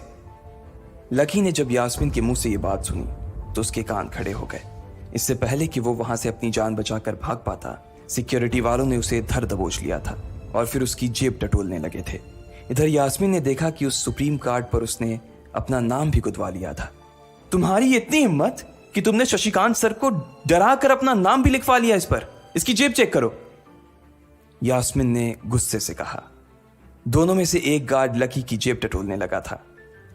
लकी ने जब यास्मीन के मुंह से ये बात सुनी तो उसके कान खड़े हो गए। इससे पहले कि वो वहां से अपनी जान बचाकर भाग पाता, सिक्योरिटी वालों ने उसे धर दबोच लिया था और फिर उसकी जेब टटोलने लगे थे। इधर यास्मीन ने देखा कि उस सुप्रीम कार्ड पर उसने अपना नाम भी गुदवा लिया था। तुम्हारी इतनी हिम्मत कि तुमने शशिकांत सर को डरा कर अपना नाम भी लिखवा लिया इस पर? इसकी जेब चेक करो, यास्मीन ने गुस्से से कहा। दोनों में से एक गार्ड लकी की जेब टटोलने लगा था।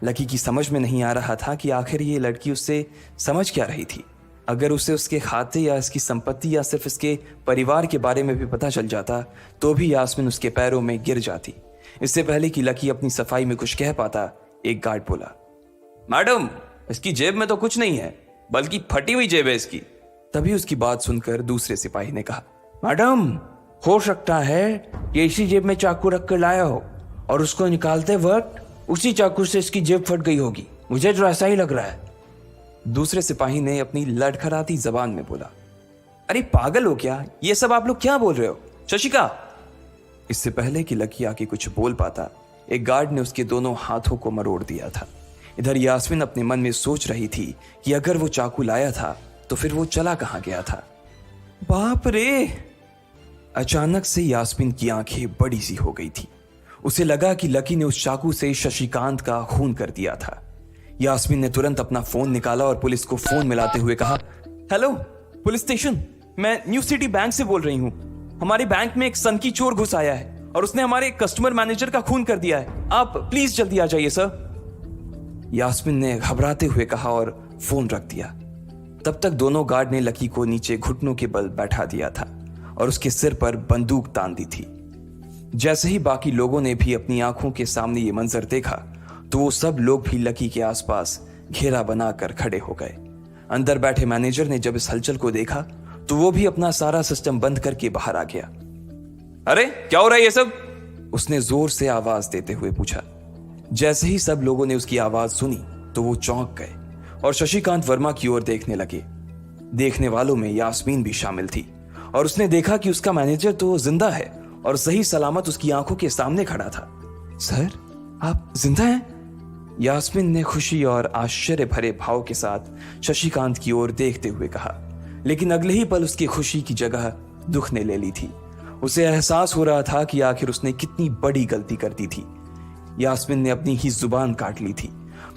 लकी की समझ में नहीं आ रहा था कि आखिर ये लड़की उससे समझ क्या रही थी। अगर उसे उसके खाते या इसकी संपत्ति या सिर्फ इसके परिवार के बारे में भी पता चल जाता तो भी यास्मीन उसके पैरों में गिर जाती। इससे पहले कि लकी अपनी सफाई में कुछ कह पाता, एक गार्ड बोला, मैडम इसकी जेब में तो कुछ नहीं है, बल्कि फटी हुई जेब है इसकी। तभी उसकी बात सुनकर दूसरे सिपाही ने कहा, मैडम हो सकता है ये इसी जेब में चाकू रख कर लाया हो और उसको निकालते वक्त उसी चाकू से इसकी जेब फट गई होगी, मुझे तो ऐसा ही लग रहा है। दूसरे सिपाही ने अपनी लड़खड़ाती जबान में बोला, अरे पागल हो क्या, ये सब आप लोग क्या बोल रहे हो? शशिका। इससे पहले कि लकी आके कुछ बोल पाता, एक गार्ड ने उसके दोनों हाथों को मरोड़ दिया था। इधर यास्मीन अपने मन में सोच रही थी कि अगर वो चाकू लाया था तो फिर वो चला कहां गया था। बाप रे! अचानक से यास्मीन की आंखें बड़ी सी हो गई थी। उसे लगा कि लकी ने उस चाकू से शशिकांत का खून कर दिया था। यास्मीन ने तुरंत अपना फोन निकाला और पुलिस को फोन मिलाते हुए कहा, हेलो पुलिस स्टेशन, मैं न्यू सिटी बैंक से बोल रही हूं। हमारे बैंक में एक सनकी चोर घुस आया है और उसने हमारे कस्टमर मैनेजर का खून कर दिया है। आप प्लीज जल्दी आ जाइए सर। यास्मीन ने घबराते हुए कहा और फोन रख दिया। तब तक दोनों गार्ड ने लकी को नीचे घुटनों के बल बैठा दिया था और उसके सिर पर बंदूक तान दी थी। जैसे ही बाकी लोगों ने भी अपनी आंखों के सामने ये मंजर देखा तो वो सब लोग भी लकी के आसपास घेरा बनाकर खड़े हो गए। अंदर बैठे मैनेजर ने जब इस हलचल को देखा तो वो भी अपना सारा सिस्टम बंद करके बाहर आ गया। अरे क्या हो रहा है ये सब? उसने जोर से आवाज देते हुए पूछा। जैसे ही सब लोगों ने उसकी आवाज सुनी तो वो चौंक गए और शशिकांत वर्मा की ओर देखने लगे। देखने वालों में यास्मीन भी शामिल थी और उसने देखा कि उसका मैनेजर तो जिंदा है और सही सलामत उसकी आंखों के सामने खड़ा था। सर आप जिंदा हैं? यास्मीन ने खुशी और आश्चर्य भरे भाव के साथ शशिकांत की ओर देखते हुए कहा, लेकिन अगले ही पल उसकी खुशी की जगह दुख ने ले ली थी। उसे एहसास हो रहा था कि आखिर उसने कितनी बड़ी गलती कर दी थी। यास्मीन ने अपनी ही जुबान काट ली थी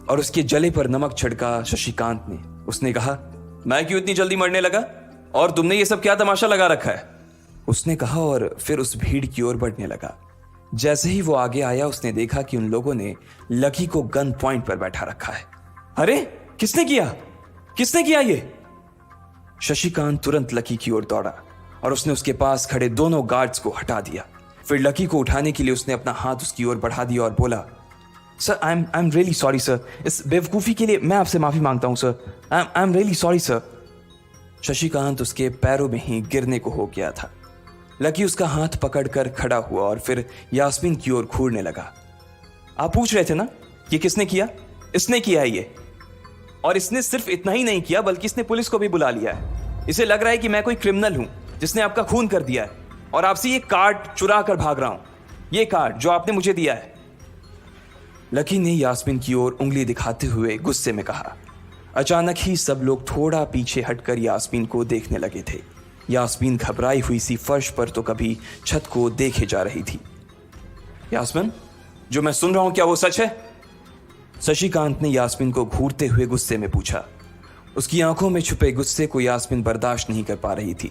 और उसके जले पर नमक छिड़का शशिकांत ने। उसने कहा, मैं क्यों इतनी जल्दी मरने लगा और तुमने ये सब क्या तमाशा लगा रखा है? उसने कहा और फिर उस भीड़ की ओर बढ़ने लगा। जैसे ही वो आगे आया उसने देखा कि उन लोगों ने लकी को गन पॉइंट पर बैठा रखा है। अरे किसने किया ये? शशिकांत तुरंत लकी की ओर दौड़ा और उसने उसके पास खड़े दोनों गार्ड्स को हटा दिया। फिर लकी को उठाने के लिए उसने अपना हाथ उसकी ओर बढ़ा दिया और बोला, sir I am really sorry sir, इस बेवकूफ़ी के लिए मैं आपसे माफ़ी मांगता हूं sir, I am really sorry sir. Shashikant उसके पैरों में ही गिरने को हो गया था। लकी उसका हाथ पकड़कर खड़ा हुआ और फिर यास्मीन की ओर घूरने लगा। आप पूछ रहे थे ना ये किसने किया? इसने किया है ये, और इसने सिर्फ इतना ही नहीं किया बल्कि इसने पुलिस को भी बुला लिया है। इसे लग रहा है कि मैं कोई क्रिमिनल हूं जिसने आपका खून कर दिया है और आपसे ये कार्ड चुरा कर भाग रहा हूं, ये कार्ड जो आपने मुझे दिया है। लकी ने यास्मीन की ओर उंगली दिखाते हुए गुस्से में कहा। अचानक ही सब लोग थोड़ा पीछे हटकर यास्मीन को देखने लगे थे। यास्मीन घबराई हुई सी फर्श पर तो कभी छत को देखे जा रही थी। यास्मीन, जो मैं सुन रहा हूं क्या वो सच है? शशिकांत ने यास्मीन को घूरते हुए गुस्से में पूछा। उसकी आंखों में छुपे गुस्से को यास्मीन बर्दाश्त नहीं कर पा रही थी।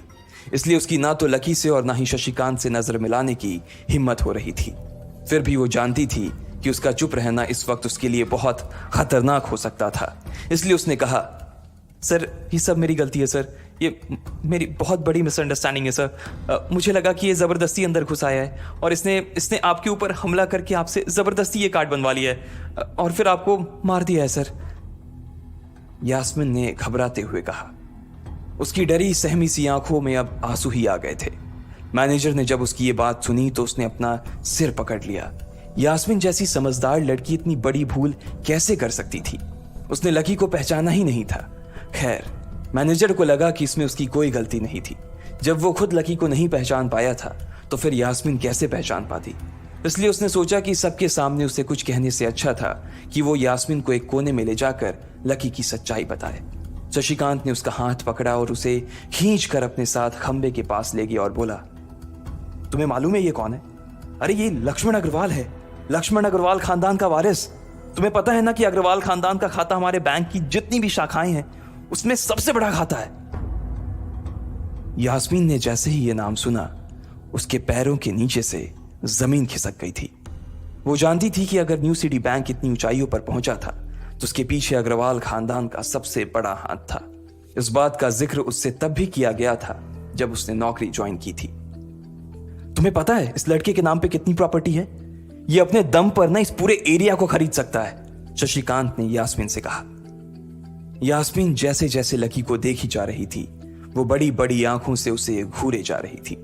इसलिए उसकी ना तो लकी से और ना ही शशिकांत से नजर मिलाने की हिम्मत हो रही थी। फिर भी वो जानती थी कि उसका चुप रहना इस वक्त उसके लिए बहुत खतरनाक हो सकता था। इसलिए उसने कहा, सर ये सब मेरी गलती है सर, ये मेरी बहुत बड़ी मिसअंडरस्टैंडिंग है सर। मुझे लगा कि ये ज़बरदस्ती अंदर घुस आया है और इसने आपके ऊपर हमला करके आपसे ज़बरदस्ती ये कार्ड बनवा लिया है और फिर आपको मार दिया है सर। यास्मीन ने घबराते हुए कहा। उसकी डरी सहमी सी आंखों में अब आंसू ही आ गए थे। मैनेजर ने जब उसकी ये बात सुनी तो उसने अपना सिर पकड़ लिया। यास्मीन जैसी समझदार लड़की इतनी बड़ी भूल कैसे कर सकती थी? उसने लकी को पहचाना ही नहीं था। खैर, मैनेजर को लगा कि इसमें उसकी कोई गलती नहीं थी। जब वो खुद लकी को नहीं पहचान पाया था तो फिर यास्मीन कैसे पहचान पाती? इसलिए उसने सोचा कि सबके सामने उसे कुछ कहने से अच्छा था कि वो यास्मीन को एक कोने में ले जाकर लकी की सच्चाई बताए। शशिकांत ने उसका हाथ पकड़ा और उसे खींचकर अपने साथ खंबे के पास ले गया और बोला, तुम्हें मालूम है ये कौन है? अरे ये लक्ष्मण अग्रवाल है, लक्ष्मण अग्रवाल खानदान का वारिस। तुम्हें पता है ना कि अग्रवाल खानदान का खाता हमारे बैंक की जितनी भी शाखाएं हैं उसमें सबसे बड़ा खाता है। यास्मीन ने जैसे ही ये नाम सुना उसके पैरों के नीचे से जमीन खिसक गई थी। वो जानती थी कि अगर न्यू सिटी बैंक इतनी ऊंचाइयों पर पहुंचा था तो उसके पीछे अग्रवाल खानदान का सबसे बड़ा हाथ था। इस बात का जिक्र उससे तब भी किया गया था जब उसने नौकरी ज्वाइन की थी। तुम्हें पता है इस लड़के के नाम पे कितनी प्रॉपर्टी है? ये अपने दम पर ना इस पूरे एरिया को खरीद सकता है, शशिकांत ने यास्मीन से कहा। यास्मीन जैसे जैसे लकी को देखी जा रही थी वो बड़ी बड़ी आंखों से उसे घूरे जा रही थी।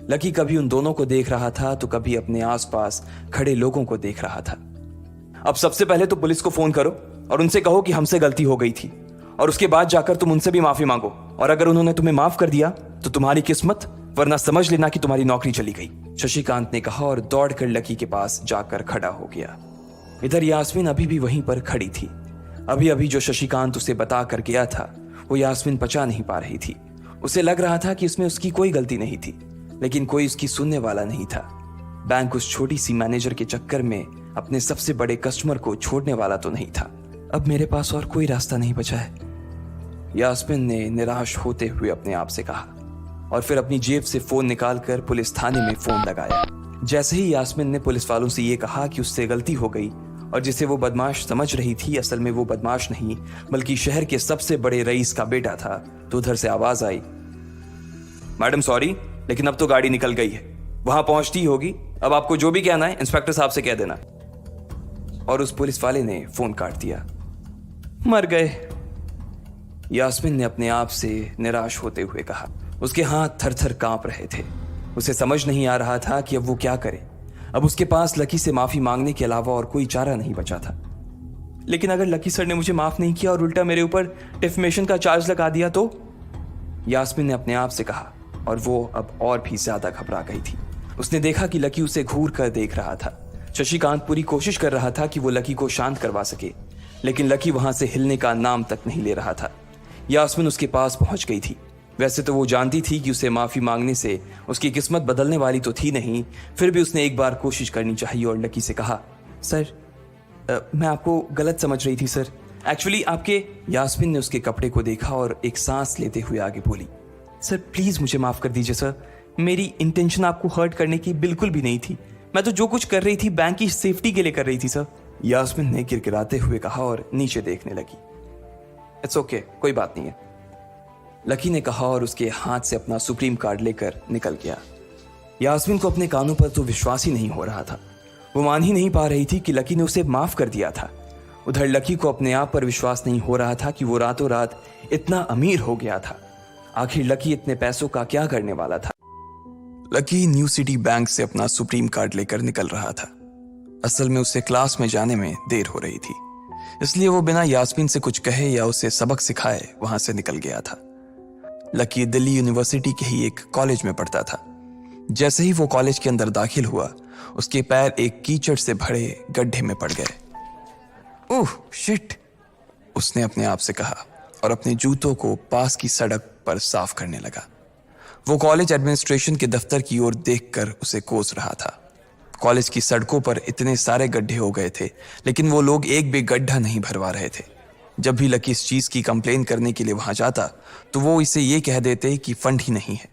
लकी कभी उन दोनों को देख रहा था तो कभी अपने आसपास खड़े लोगों को देख रहा था। अब सबसे पहले तो पुलिस को फोन करो और उनसे कहो कि हमसे गलती हो गई थी और उसके बाद जाकर तुम उनसे भी माफी मांगो और अगर उन्होंने तुम्हें माफ कर दिया तो तुम्हारी किस्मत, वरना समझ लेना कि तुम्हारी नौकरी चली गई, शशिकांत ने कहा और दौड़कर लकी के पास जाकर खड़ा हो गया। इधर यास्मीन अभी भी वहीं पर खड़ी थी। अभी अभी जो शशिकांत उसे बता कर गया था वो यास्मीन पचा नहीं पा रही थी। उसे लग रहा था कि इसमें उसकी कोई गलती नहीं थी, लेकिन कोई उसकी सुनने वाला नहीं था। बैंक उस छोटी सी मैनेजर के चक्कर में अपने सबसे बड़े कस्टमर को छोड़ने वाला तो नहीं था। अब मेरे पास और कोई रास्ता नहीं बचा है, यास्मीन ने निराश होते हुए अपने आप से कहा और फिर अपनी जेब से फोन निकालकर पुलिस थाने में फोन लगाया। जैसे ही यास्मीन ने पुलिस वालों से ये कहा कि उससे गलती हो गई और जिसे वो बदमाश समझ रही थी असल में वो बदमाश नहीं बल्कि शहर के सबसे बड़े रईस का बेटा था, तो उधर से आवाज आई, मैडम सॉरी लेकिन अब तो गाड़ी निकल गई है, वहां पहुंचती होगी, अब आपको जो भी कहना है इंस्पेक्टर साहब से कह देना। और उस पुलिस वाले ने फोन काट दिया। मर गए, यास्मीन ने अपने आप से निराश होते हुए कहा। उसके हाथ थर थर कांप रहे थे। उसे समझ नहीं आ रहा था कि अब वो क्या करे। अब उसके पास लकी से माफी मांगने के अलावा और कोई चारा नहीं बचा था। लेकिन अगर लकी सर ने मुझे माफ नहीं किया और उल्टा मेरे ऊपर डिफेमेशन का चार्ज लगा दिया तो, यास्मीन ने अपने आप से कहा और वो अब और भी ज्यादा घबरा गई थी। उसने देखा कि लकी उसे घूर कर देख रहा था। शशिकांत पूरी कोशिश कर रहा था कि वो लकी को शांत करवा सके, लेकिन लकी वहां से हिलने का नाम तक नहीं ले रहा था। यास्मीन उसके पास पहुंच गई थी। वैसे तो वो जानती थी कि उसे माफी मांगने से उसकी किस्मत बदलने वाली तो थी नहीं, फिर भी उसने एक बार कोशिश करनी चाहिए और लकी से कहा, सर मैं आपको गलत समझ रही थी सर, एक्चुअली आपके। यास्मीन ने उसके कपड़े को देखा और एक सांस लेते हुए आगे बोली, सर प्लीज मुझे माफ कर दीजिए सर, मेरी इंटेंशन आपको हर्ट करने की बिल्कुल भी नहीं थी, मैं तो जो कुछ कर रही थी बैंक की सेफ्टी के लिए कर रही थी सर। यास्मीन ने किरकिराते हुए कहा और नीचे देखने लगी। इट्स ओके, कोई बात नहीं है, लकी ने कहा और उसके हाथ से अपना सुप्रीम कार्ड लेकर निकल गया। यास्मीन को अपने कानों पर तो विश्वास ही नहीं हो रहा था। वो मान ही नहीं पा रही थी कि लकी ने उसे माफ कर दिया था। उधर लकी को अपने आप पर विश्वास नहीं हो रहा था कि वो रातों रात इतना अमीर हो गया था। आखिर लकी इतने पैसों का क्या करने वाला था? लकी न्यू सिटी बैंक से अपना सुप्रीम कार्ड लेकर निकल रहा था। असल में उसे क्लास में जाने में देर हो रही थी, इसलिए वो बिना यास्मीन से कुछ कहे या उसे सबक सिखाए वहां से निकल गया था। लकी दिल्ली यूनिवर्सिटी के ही एक कॉलेज में पढ़ता था। जैसे ही वो कॉलेज के अंदर दाखिल हुआ उसके पैर एक कीचड़ से भरे गड्ढे में पड़ गए। ओह शिट, उसने अपने आप से कहा और अपने जूतों को पास की सड़क पर साफ करने लगा। वो कॉलेज एडमिनिस्ट्रेशन के दफ्तर की ओर देखकर उसे कोस रहा था। कॉलेज की सड़कों पर इतने सारे गड्ढे हो गए थे, लेकिन वो लोग एक भी गड्ढा नहीं भरवा रहे थे। जब भी लकी इस चीज की कंप्लेन करने के लिए वहां जाता तो वो इसे ये कह देते कि फंड ही नहीं है।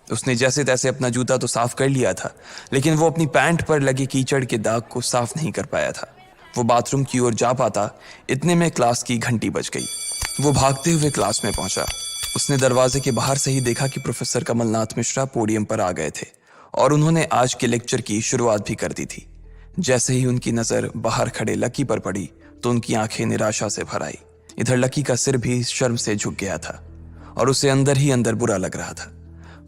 उसने जैसे तैसे अपना जूता तो साफ कर लिया था, लेकिन वो अपनी पैंट पर लगे कीचड़ के दाग को साफ नहीं कर पाया था। वो बाथरूम की ओर जा पाता, इतने में क्लास की घंटी बज गई। वो भागते हुए क्लास में पहुंचा। उसने दरवाजे के बाहर से ही देखा कि प्रोफेसर कमलनाथ मिश्रा पोडियम पर आ गए थे और उन्होंने आज के लेक्चर की शुरुआत भी कर दी थी। जैसे ही उनकी नजर बाहर खड़े लकी पर पड़ी तो उनकी आंखें निराशा से भर आई। इधर लकी का सिर भी शर्म से झुक गया था और उसे अंदर ही अंदर बुरा लग रहा था।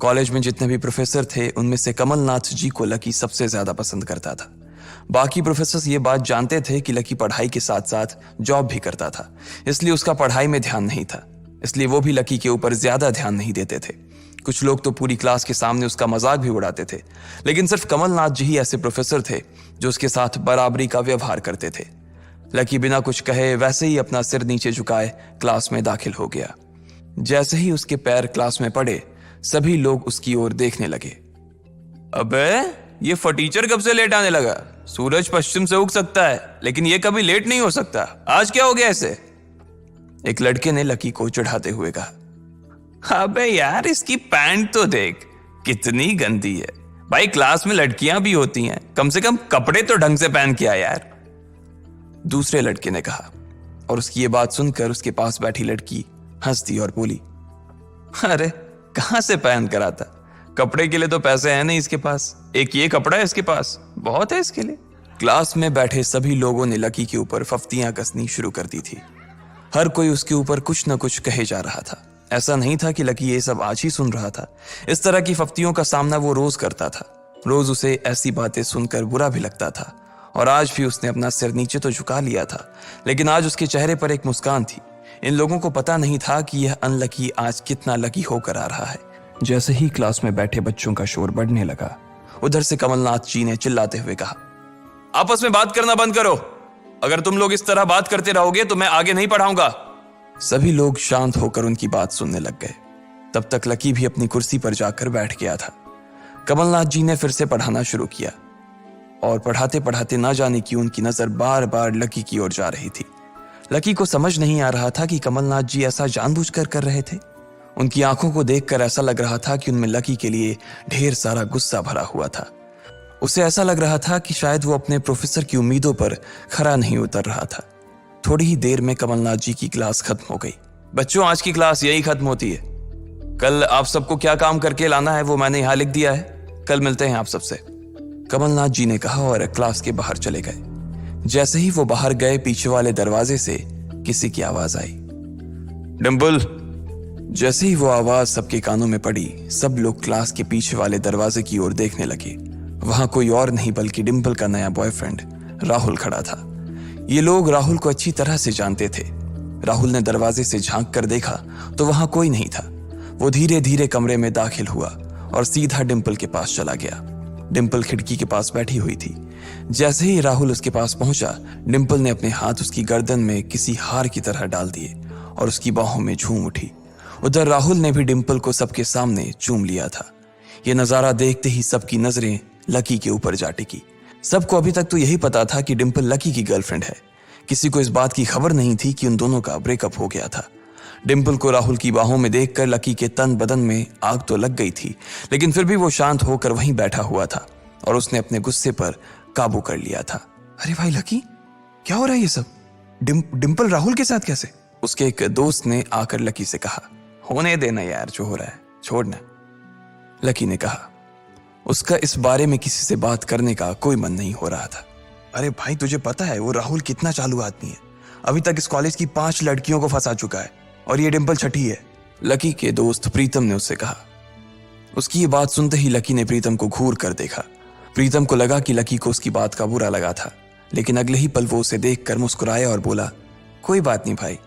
कॉलेज में जितने भी प्रोफेसर थे उनमें से कमलनाथ जी को लकी सबसे ज्यादा पसंद करता था। बाकी प्रोफेसर ये बात जानते थे कि लकी पढ़ाई के साथ साथ जॉब भी करता था, इसलिए उसका पढ़ाई में ध्यान नहीं था, इसलिए वो भी लकी के ऊपर ज्यादा ध्यान नहीं देते थे। कुछ लोग तो पूरी क्लास के सामने उसका मजाक भी उड़ाते थे, लेकिन सिर्फ कमलनाथ जी ही ऐसे प्रोफेसर थे जो उसके साथ बराबरी का व्यवहार करते थे। लकी बिना कुछ कहे वैसे ही अपना सिर नीचे झुकाए क्लास में दाखिल हो गया। जैसे ही उसके पैर क्लास में पड़े सभी लोग उसकी ओर देखने लगे। अबे ये फटीचर कब से लेट आने लगा? सूरज पश्चिम से उग सकता है लेकिन ये कभी लेट नहीं हो सकता। आज क्या हो गया इसे? एक लड़के ने लकी को चढ़ाते हुए कहा। अबे यार इसकी पैंट तो देख कितनी गंदी है। भाई क्लास में लड़कियां भी होती हैं, कम से कम कपड़े तो ढंग से पहन के आ यार। दूसरे लड़के ने कहा और उसकी ये बात सुनकर उसके पास बैठी लड़की हंस दी और बोली, अरे कहां से पहन कर आता? कपड़े के लिए तो पैसे हैं नहीं इसके पास, एक ये कपड़ा है इसके पास, बहुत है इसके लिए। क्लास में बैठे सभी लोगों ने लकी के ऊपर फफ्तियां कसनी शुरू कर दी थी। हर कोई उसके ऊपर कुछ न कुछ कहे जा रहा था। ऐसा नहीं था कि लकी ये सब आज ही सुन रहा था। इस तरह की फफ्तियों का सामना वो रोज करता था। रोज उसे ऐसी बातें सुनकर बुरा भी लगता था और आज भी उसने अपना सिर नीचे तो झुका लिया था, लेकिन आज उसके चेहरे पर एक मुस्कान थी। इन लोगों को पता नहीं था कि यह अनलकी आज कितना लकी होकर आ रहा है। जैसे ही क्लास में बैठे बच्चों का शोर बढ़ने लगा, उधर से कमलनाथ जी ने चिल्लाते हुए कहा, आपस में बात करना बंद करो। अगर तुम लोग इस तरह बात करते रहोगे तो मैं आगे नहीं पढ़ाऊंगा। सभी लोग शांत होकर उनकी बात सुनने लग गए। तब तक लकी भी अपनी कुर्सी पर जाकर बैठ गया था। कमलनाथ जी ने फिर से पढ़ाना शुरू किया और पढ़ाते पढ़ाते ना जाने क्यों उनकी नजर बार बार लकी की ओर जा रही थी। लकी को समझ नहीं आ रहा था कि कमलनाथ जी ऐसा जानबूझकर कर रहे थे। उनकी आंखों को देखकर ऐसा लग रहा था कि उनमें लकी के लिए ढेर सारा गुस्सा भरा हुआ था। उसे ऐसा लग रहा था कि शायद वो अपने प्रोफेसर की उम्मीदों पर खरा नहीं उतर रहा था। थोड़ी ही देर में कमलनाथ जी की क्लास खत्म हो गई। बच्चों आज की क्लास यही खत्म होती है। कल आप सबको क्या काम करके लाना है वो मैंने यहाँ लिख दिया है। कल मिलते हैं आप सबसे, कमलनाथ जी ने कहा और क्लास के बाहर चले गए। जैसे ही वो बाहर गए पीछे वाले दरवाजे से किसी की आवाज आई, डिंपल। जैसे ही वो आवाज सबके कानों में पड़ी सब लोग क्लास के पीछे वाले दरवाजे की ओर देखने लगे। वहां कोई और नहीं बल्कि डिंपल का नया बॉयफ्रेंड राहुल खड़ा था। ये लोग राहुल को अच्छी तरह से जानते थे। राहुल ने दरवाजे से झांक कर देखा तो वहां कोई नहीं था। वो धीरे धीरे कमरे में दाखिल हुआ और सीधा डिंपल के पास चला गया। डिंपल खिड़की के पास बैठी हुई थी। जैसे ही राहुल उसके पास पहुंचा, डिंपल ने अपने हाथ उसकी गर्दन में किसी हार की तरह डाल दिए और उसकी बाहों में झूम उठी। उधर राहुल ने भी डिंपल को सबके सामने चूम लिया था। यह नजारा देखते ही सबकी नजरें लकी के ऊपर जा टिकी। सबको अभी तक तो यही पता था कि डिंपल लकी की गर्लफ्रेंड है। किसी को इस बात की खबर नहीं थी कि उन दोनों का ब्रेकअप हो गया था। डिंपल को राहुल की बाहों में देखकर लकी के तन बदन में आग तो लग गई थी, लेकिन फिर भी वो शांत होकर वहीं बैठा हुआ था और उसने अपने गुस्से पर काबू कर लिया था। अरे भाई लकी, क्या हो रहा है ये सब? डिंपल राहुल के साथ कैसे? उसके एक दोस्त ने आकर लकी से कहा। होने देना यार, जो हो रहा है छोड़ना, लकी ने कहा। उसका इस बारे में किसी से बात करने का कोई मन नहीं हो रहा था। अरे भाई तुझे पता है वो राहुल कितना चालू आदमी है। अभी तक इस कॉलेज की 5 लड़कियों को फंसा चुका है और ये डिंपल छठी है, लकी के दोस्त प्रीतम ने उससे कहा। उसकी ये बात सुनते ही लकी ने प्रीतम को घूर कर देखा। प्रीतम को लगा कि लकी को उसकी बात का बुरा लगा था, लेकिन अगले ही पल वो उसे देखकर मुस्कुराया और बोला, कोई बात नहीं भाई,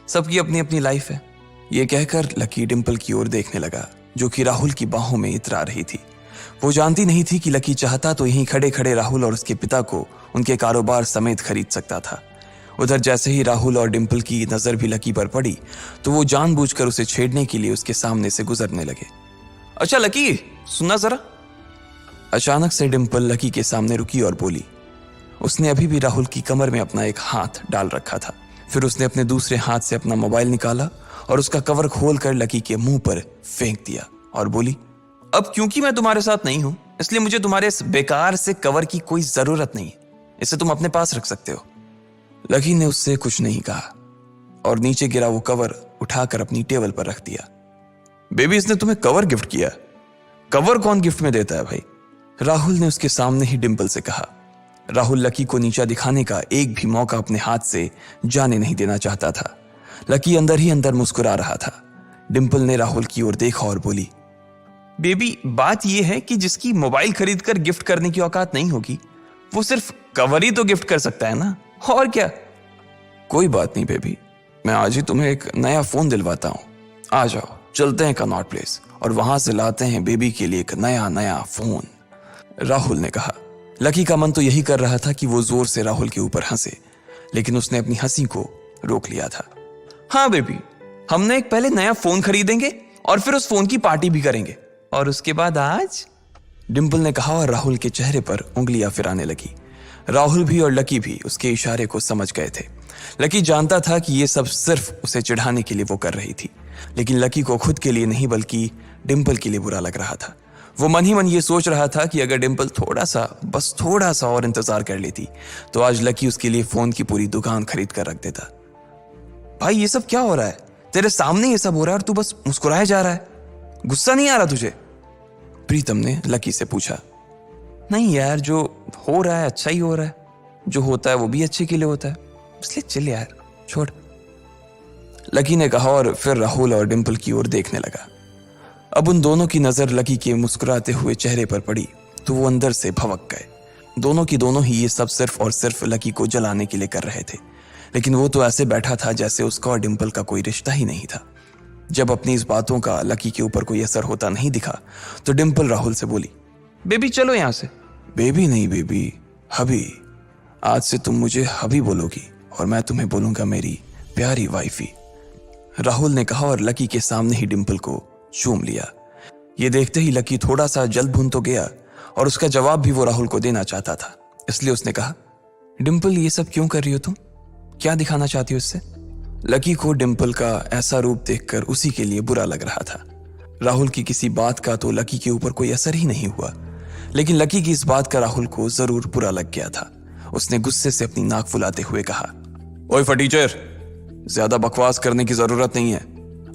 सबकी अपनी अपनी लाइफ है। ये कहकर लकी डिंपल की ओर देखने लगा जो कि राहुल की बाहों में इतरा रही थी। वो जानती नहीं थी कि लकी चाहता तो यहीं खड़े खड़े राहुल और उसके पिता को उनके कारोबार समेत खरीद सकता था। उधर जैसे ही राहुल और डिंपल की नजर भी लकी पर पड़ी तो वो जानबूझकर उसे छेड़ने के लिए उसके सामने से गुजरने लगे। अच्छा लकी, सुनना जरा। अचानक से डिंपल लकी के सामने रुकी और बोली। उसने अभी भी राहुल की कमर में अपना एक हाथ डाल रखा था। फिर उसने अपने दूसरे हाथ से अपना मोबाइल निकाला और उसका कवर खोलकर लकी के मुंह पर फेंक दिया और बोली, अब क्योंकि मैं तुम्हारे साथ नहीं हूं, इसलिए मुझे तुम्हारे इस बेकार से कवर की कोई जरूरत नहीं है। इसे तुम अपने पास रख सकते हो। लकी ने उससे कुछ नहीं कहा और नीचे गिरा वो कवर उठाकर अपनी टेबल पर रख दिया। बेबी, इसने तुम्हें कवर गिफ्ट किया? कवर कौन गिफ्ट में देता है भाई? राहुल ने उसके सामने ही डिंपल से कहा। राहुल लकी को नीचा दिखाने का एक भी मौका अपने हाथ से जाने नहीं देना चाहता था। लकी अंदर ही अंदर मुस्कुरा रहा था। डिंपल ने राहुल की ओर देखा और बोली, बेबी, बात यह है कि जिसकी मोबाइल खरीदकर गिफ्ट करने की औकात नहीं होगी, वो सिर्फ कवर ही तो गिफ्ट कर सकता है ना, और क्या। कोई बात नहीं बेबी, मैं आज ही तुम्हें एक नया फोन दिलवाता हूं। आ जाओ, चलते हैं कनॉट प्लेस और वहां से लाते हैं बेबी के लिए एक नया फोन, राहुल ने कहा। लकी का मन तो यही कर रहा था कि वो जोर से राहुल के ऊपर हंसे, लेकिन उसने अपनी हंसी को रोक लिया था। हाँ बेबी, हमने एक पहले नया फोन खरीदेंगे और फिर उस फोन की पार्टी भी करेंगे, और उसके बाद आज, डिंपल ने कहा और राहुल के चेहरे पर उंगलियां फिराने लगी। राहुल भी और लकी भी उसके इशारे को समझ गए थे। लकी जानता था कि ये सब सिर्फ उसे चिढ़ाने के लिए वो कर रही थी, लेकिन लकी को खुद के लिए नहीं बल्कि डिंपल के लिए बुरा लग रहा था। वो मन ही मन ये सोच रहा था कि अगर डिंपल बस थोड़ा सा और इंतजार कर लेती तो आज लकी उसके लिए फोन की पूरी दुकान खरीद कर रख देता। भाई, ये सब क्या हो रहा है? तेरे सामने ये सब हो रहा है और तू बस मुस्कुराया जा रहा है। गुस्सा नहीं आ रहा तुझे? प्रीतम ने लकी से पूछा। नहीं यार, जो हो रहा है अच्छा ही हो रहा है। जो होता है वो भी अच्छे के लिए होता है, इसलिए चिल यार, छोड़, लकी ने कहा और फिर राहुल और डिंपल की ओर देखने लगा। अब उन दोनों की नजर लकी के मुस्कुराते हुए चेहरे पर पड़ी तो वो अंदर से भवक गए। दोनों की दोनों ही ये सब सिर्फ और सिर्फ लकी को जलाने के लिए कर रहे थे, लेकिन वो तो ऐसे बैठा था जैसे उसका और डिंपल का कोई रिश्ता ही नहीं था। जब अपनी इस बातों का लकी के ऊपर कोई असर होता नहीं दिखा तो डिंपल राहुल से बोली, बेबी चलो यहां से। बेबी नहीं बेबी, हबी। आज से तुम मुझे हबी बोलोगी और मैं तुम्हें बोलूंगा मेरी प्यारी वाइफी, राहुल ने कहा और लकी के सामने ही डिंपल को चूम लिया। ये देखते ही लकी थोड़ा सा जल्द भुन तो गया और उसका जवाब भी वो राहुल को देना चाहता था, इसलिए उसने कहा, डिंपल ये सब क्यों कर रही हो तुम? क्या दिखाना चाहती हो इससे? लकी को डिंपल का ऐसा रूप देखकर उसी के लिए बुरा लग रहा था। राहुल की किसी बात का तो लकी के ऊपर कोई असर ही नहीं हुआ, लेकिन लकी की इस बात का राहुल को जरूर बुरा लग गया था। उसने गुस्से से अपनी नाक फुलाते हुए कहा, ओए फटीचर, ज्यादा बकवास करने की जरूरत नहीं है।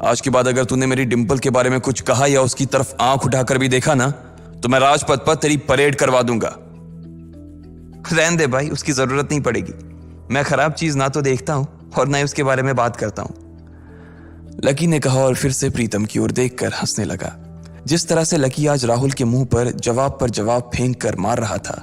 आज के बाद अगर तूने मेरी डिंपल के बारे में कुछ कहा या उसकी तरफ आंख उठाकर भी देखा ना, तो मैं राजपथ पर तेरी परेड करवा दूंगा। रहने दे भाई, उसकी जरूरत नहीं पड़ेगी। मैं खराब चीज ना तो देखता हूं और ना ही उसके बारे में बात करता हूं, लकी ने कहा और फिर से प्रीतम की ओर देखकर हंसने लगा। जिस तरह से लकी आज राहुल के मुंह पर जवाब फेंक कर मार रहा था,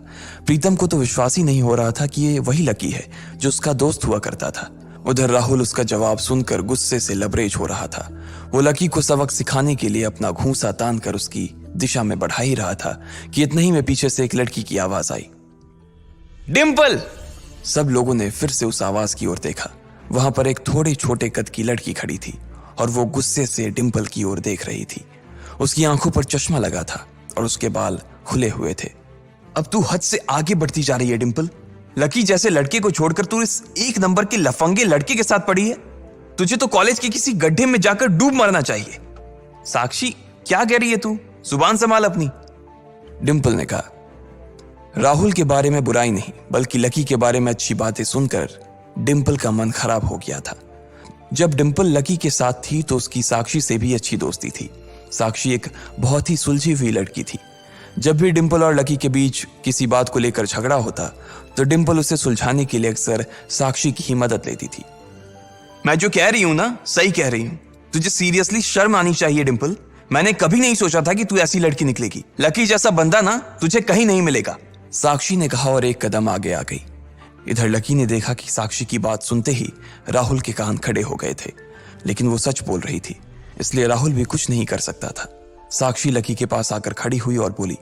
प्रीतम को तो विश्वास ही नहीं हो रहा था कि ये वही लकी है जो उसका दोस्त हुआ करता था। उधर राहुल उसका जवाब सुनकर गुस्से से लबरेज हो रहा था। वो लकी को सबक सिखाने के लिए अपना घूंसा तान कर उसकी दिशा में बढ़ा ही रहा था कि इतना ही में पीछे से एक लड़की की आवाज आई, डिंपल। सब लोगों ने फिर से उस आवाज की ओर देखा। वहां पर एक थोड़े छोटे कद की लड़की खड़ी थी और वो गुस्से से डिंपल की ओर देख रही थी। उसकी आंखों पर चश्मा लगा था और उसके बाल खुले हुए थे। अब तू हद से आगे बढ़ती जा रही है डिंपल। लकी जैसे लड़के को छोड़कर तू इस एक नंबर के लफंगे लड़के के साथ पड़ी है। तुझे तो कॉलेज के किसी गड्ढे में जाकर डूब मरना चाहिए। साक्षी, क्या कह रही है तू? जुबान संभाल अपनी, डिंपल ने कहा। राहुल के बारे में बुराई नहीं बल्कि लकी के बारे में अच्छी बातें सुनकर डिंपल का मन खराब हो गया था। जब डिंपल लकी के साथ थी तो उसकी साक्षी से भी अच्छी दोस्ती थी। साक्षी एक बहुत ही सुलझी हुई लड़की थी। जब भी डिंपल और लकी के बीच किसी बात को लेकर झगड़ा होता तो डिंपल उसे सुलझाने के लिए अक्सर साक्षी की ही मदद लेती थी। मैं जो कह रही हूं ना, सही कह रही हूं। तुझे सीरियसली शर्म आनी चाहिए डिंपल। मैंने कभी नहीं सोचा था कि तू ऐसी लड़की निकलेगी। लकी जैसा बंदा ना तुझे कहीं नहीं मिलेगा, साक्षी ने कहा और एक कदम आगे आ गई। इधर लकी ने देखा कि साक्षी की बात सुनते ही राहुल के कान खड़े हो गए थे, लेकिन वो सच बोल रही थी, इसलिए राहुल भी कुछ नहीं कर सकता था। साक्षी लकी के पास आकर खड़ी हुई और बोली,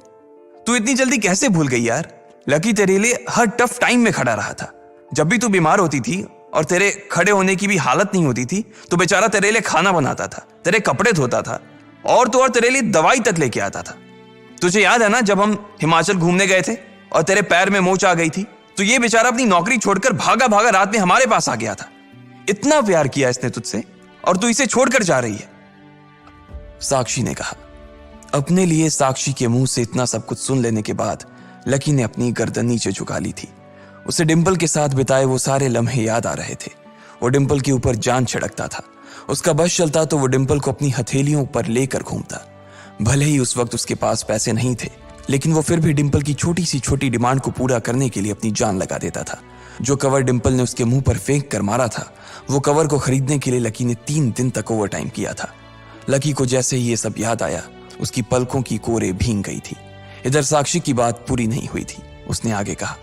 तू इतनी जल्दी कैसे भूल गई यार? लकी तेरे लिए हर टफ टाइम में खड़ा रहा था। जब भी तू बीमार होती थी और तेरे खड़े होने की भी हालत नहीं होती थी तो बेचारा तेरे लिए खाना बनाता था, तेरे कपड़े धोता था और तो और तेरे लिए दवाई तक लेके आता था। तुझे याद है ना जब हम हिमाचल घूमने गए थे और तेरे पैर में मोच आ गई थी तो ये बेचारा अपनी नौकरी छोड़कर भागा भागा रात में हमारे पास आ गया था। इतना प्यार किया इसने तुझसे और तू इसे छोड़कर जा रही है, साक्षी ने कहा। अपने लिए साक्षी के मुंह से इतना सब कुछ सुन लेने के बाद लकी ने अपनी गर्दन नीचे झुका ली थी। उसे डिंपल के साथ बिताए वो सारे लम्हे याद आ रहे थे। वो डिंपल के ऊपर जान छिड़कता था। उसका बस चलता तो वो डिंपल को अपनी हथेलियों पर लेकर घूमता। भले ही उस वक्त उसके पास पैसे नहीं थे, लेकिन वो फिर भी डिंपल की छोटी सी छोटी डिमांड को पूरा करने के लिए अपनी जान लगा देता था। जो कवर डिंपल ने उसके मुंह पर फेंक कर मारा था, वो कवर को खरीदने के लिए लकी ने 3 दिन तक ओवर टाइम किया था। लकी को जैसे ही ये सब याद आया, उसकी पलकों की कोरे भींग गई थी। इधर साक्षी की बात पूरी नहीं हुई थी। उसने आगे कहा,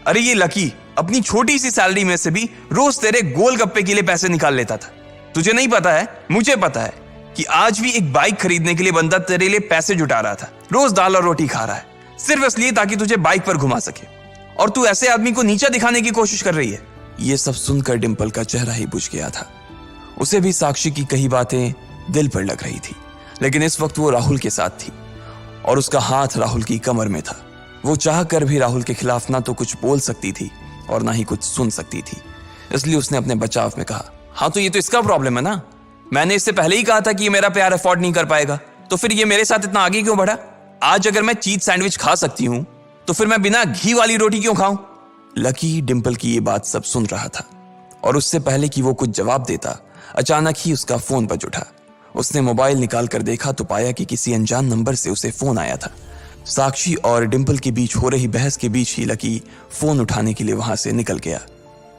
अरे ये लकी अपनी छोटी सी सैलरी में से भी रोज तेरे गोलगप्पे के लिए पैसे निकाल लेता था। तुझे नहीं पता है, मुझे पता है कि आज भी एक बाइक खरीदने के लिए बंदा तेरे लिए पैसे जुटा रहा था। रोज दाल और रोटी खा रहा है सिर्फ इसलिए ताकि तुझे बाइक पर घुमा सके, और तू ऐसे आदमी को नीचा दिखाने की कोशिश कर रही है। ये सब सुनकर डिंपल का चेहरा ही बुझ गया था। उसे भी साक्षी की कही बातें दिल पर लग रही थी, लेकिन इस वक्त वो राहुल के साथ थी और उसका हाथ राहुल की कमर में था। वो चाह कर भी राहुल के खिलाफ ना तो कुछ बोल सकती थी और ना ही कुछ सुन सकती थी। इसलिए उसने अपने बचाव में कहा, हाँ तो ये तो इसका प्रॉब्लम है ना। मैंने इससे पहले ही कहा था कि ये मेरा प्यार अफोर्ड नहीं कर पाएगा, तो फिर ये मेरे साथ इतना आगे क्यों बढ़ा। आज अगर मैं चीज सैंडविच खा सकती हूं तो फिर मैं बिना घी वाली रोटी क्यों खाऊं। लकी डिंपल की ये बात सब सुन रहा था और उससे पहले कि वो कुछ जवाब देता, अचानक ही उसका फोन बज उठा। उसने मोबाइल निकाल कर देखा तो पाया कि किसी अनजान नंबर से उसे फोन आया था। साक्षी और डिंपल के बीच हो रही बहस के बीच ही लकी फोन उठाने के लिए वहां से निकल गया।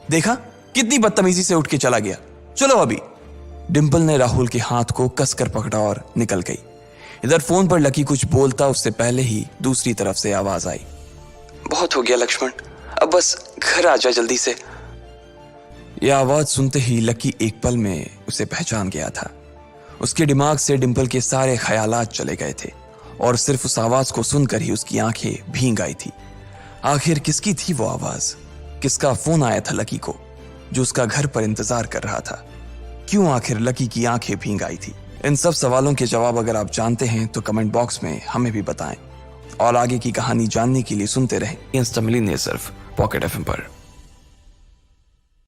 देखा कितनी बदतमीजी से उठ के चला गया, चलो अभी। डिंपल ने राहुल के हाथ को कसकर पकड़ा और निकल गई। इधर फोन पर लकी कुछ बोलता उससे पहले ही दूसरी तरफ से आवाज आई, बहुत हो गया लक्ष्मण, अब बस घर आ जा जल्दी से। यह आवाज सुनते ही लकी एक पल में उसे पहचान गया था। उसके दिमाग से डिंपल के सारे ख्यालात चले गए थे और सिर्फ उस आवाज को सुनकर ही उसकी आंखें भीग आई थी। आखिर किसकी थी वो आवाज? किसका फोन आया था लकी को जो उसका घर पर इंतजार कर रहा था? क्यों आखिर लकी की आंखें भीग आई थी? इन सब सवालों के जवाब अगर आप जानते हैं तो कमेंट बॉक्स में हमें भी बताएं और आगे की कहानी जानने के लिए सुनते रहें इंस्टा मिलियनेयर सिर्फ पॉकेट एफएम पर।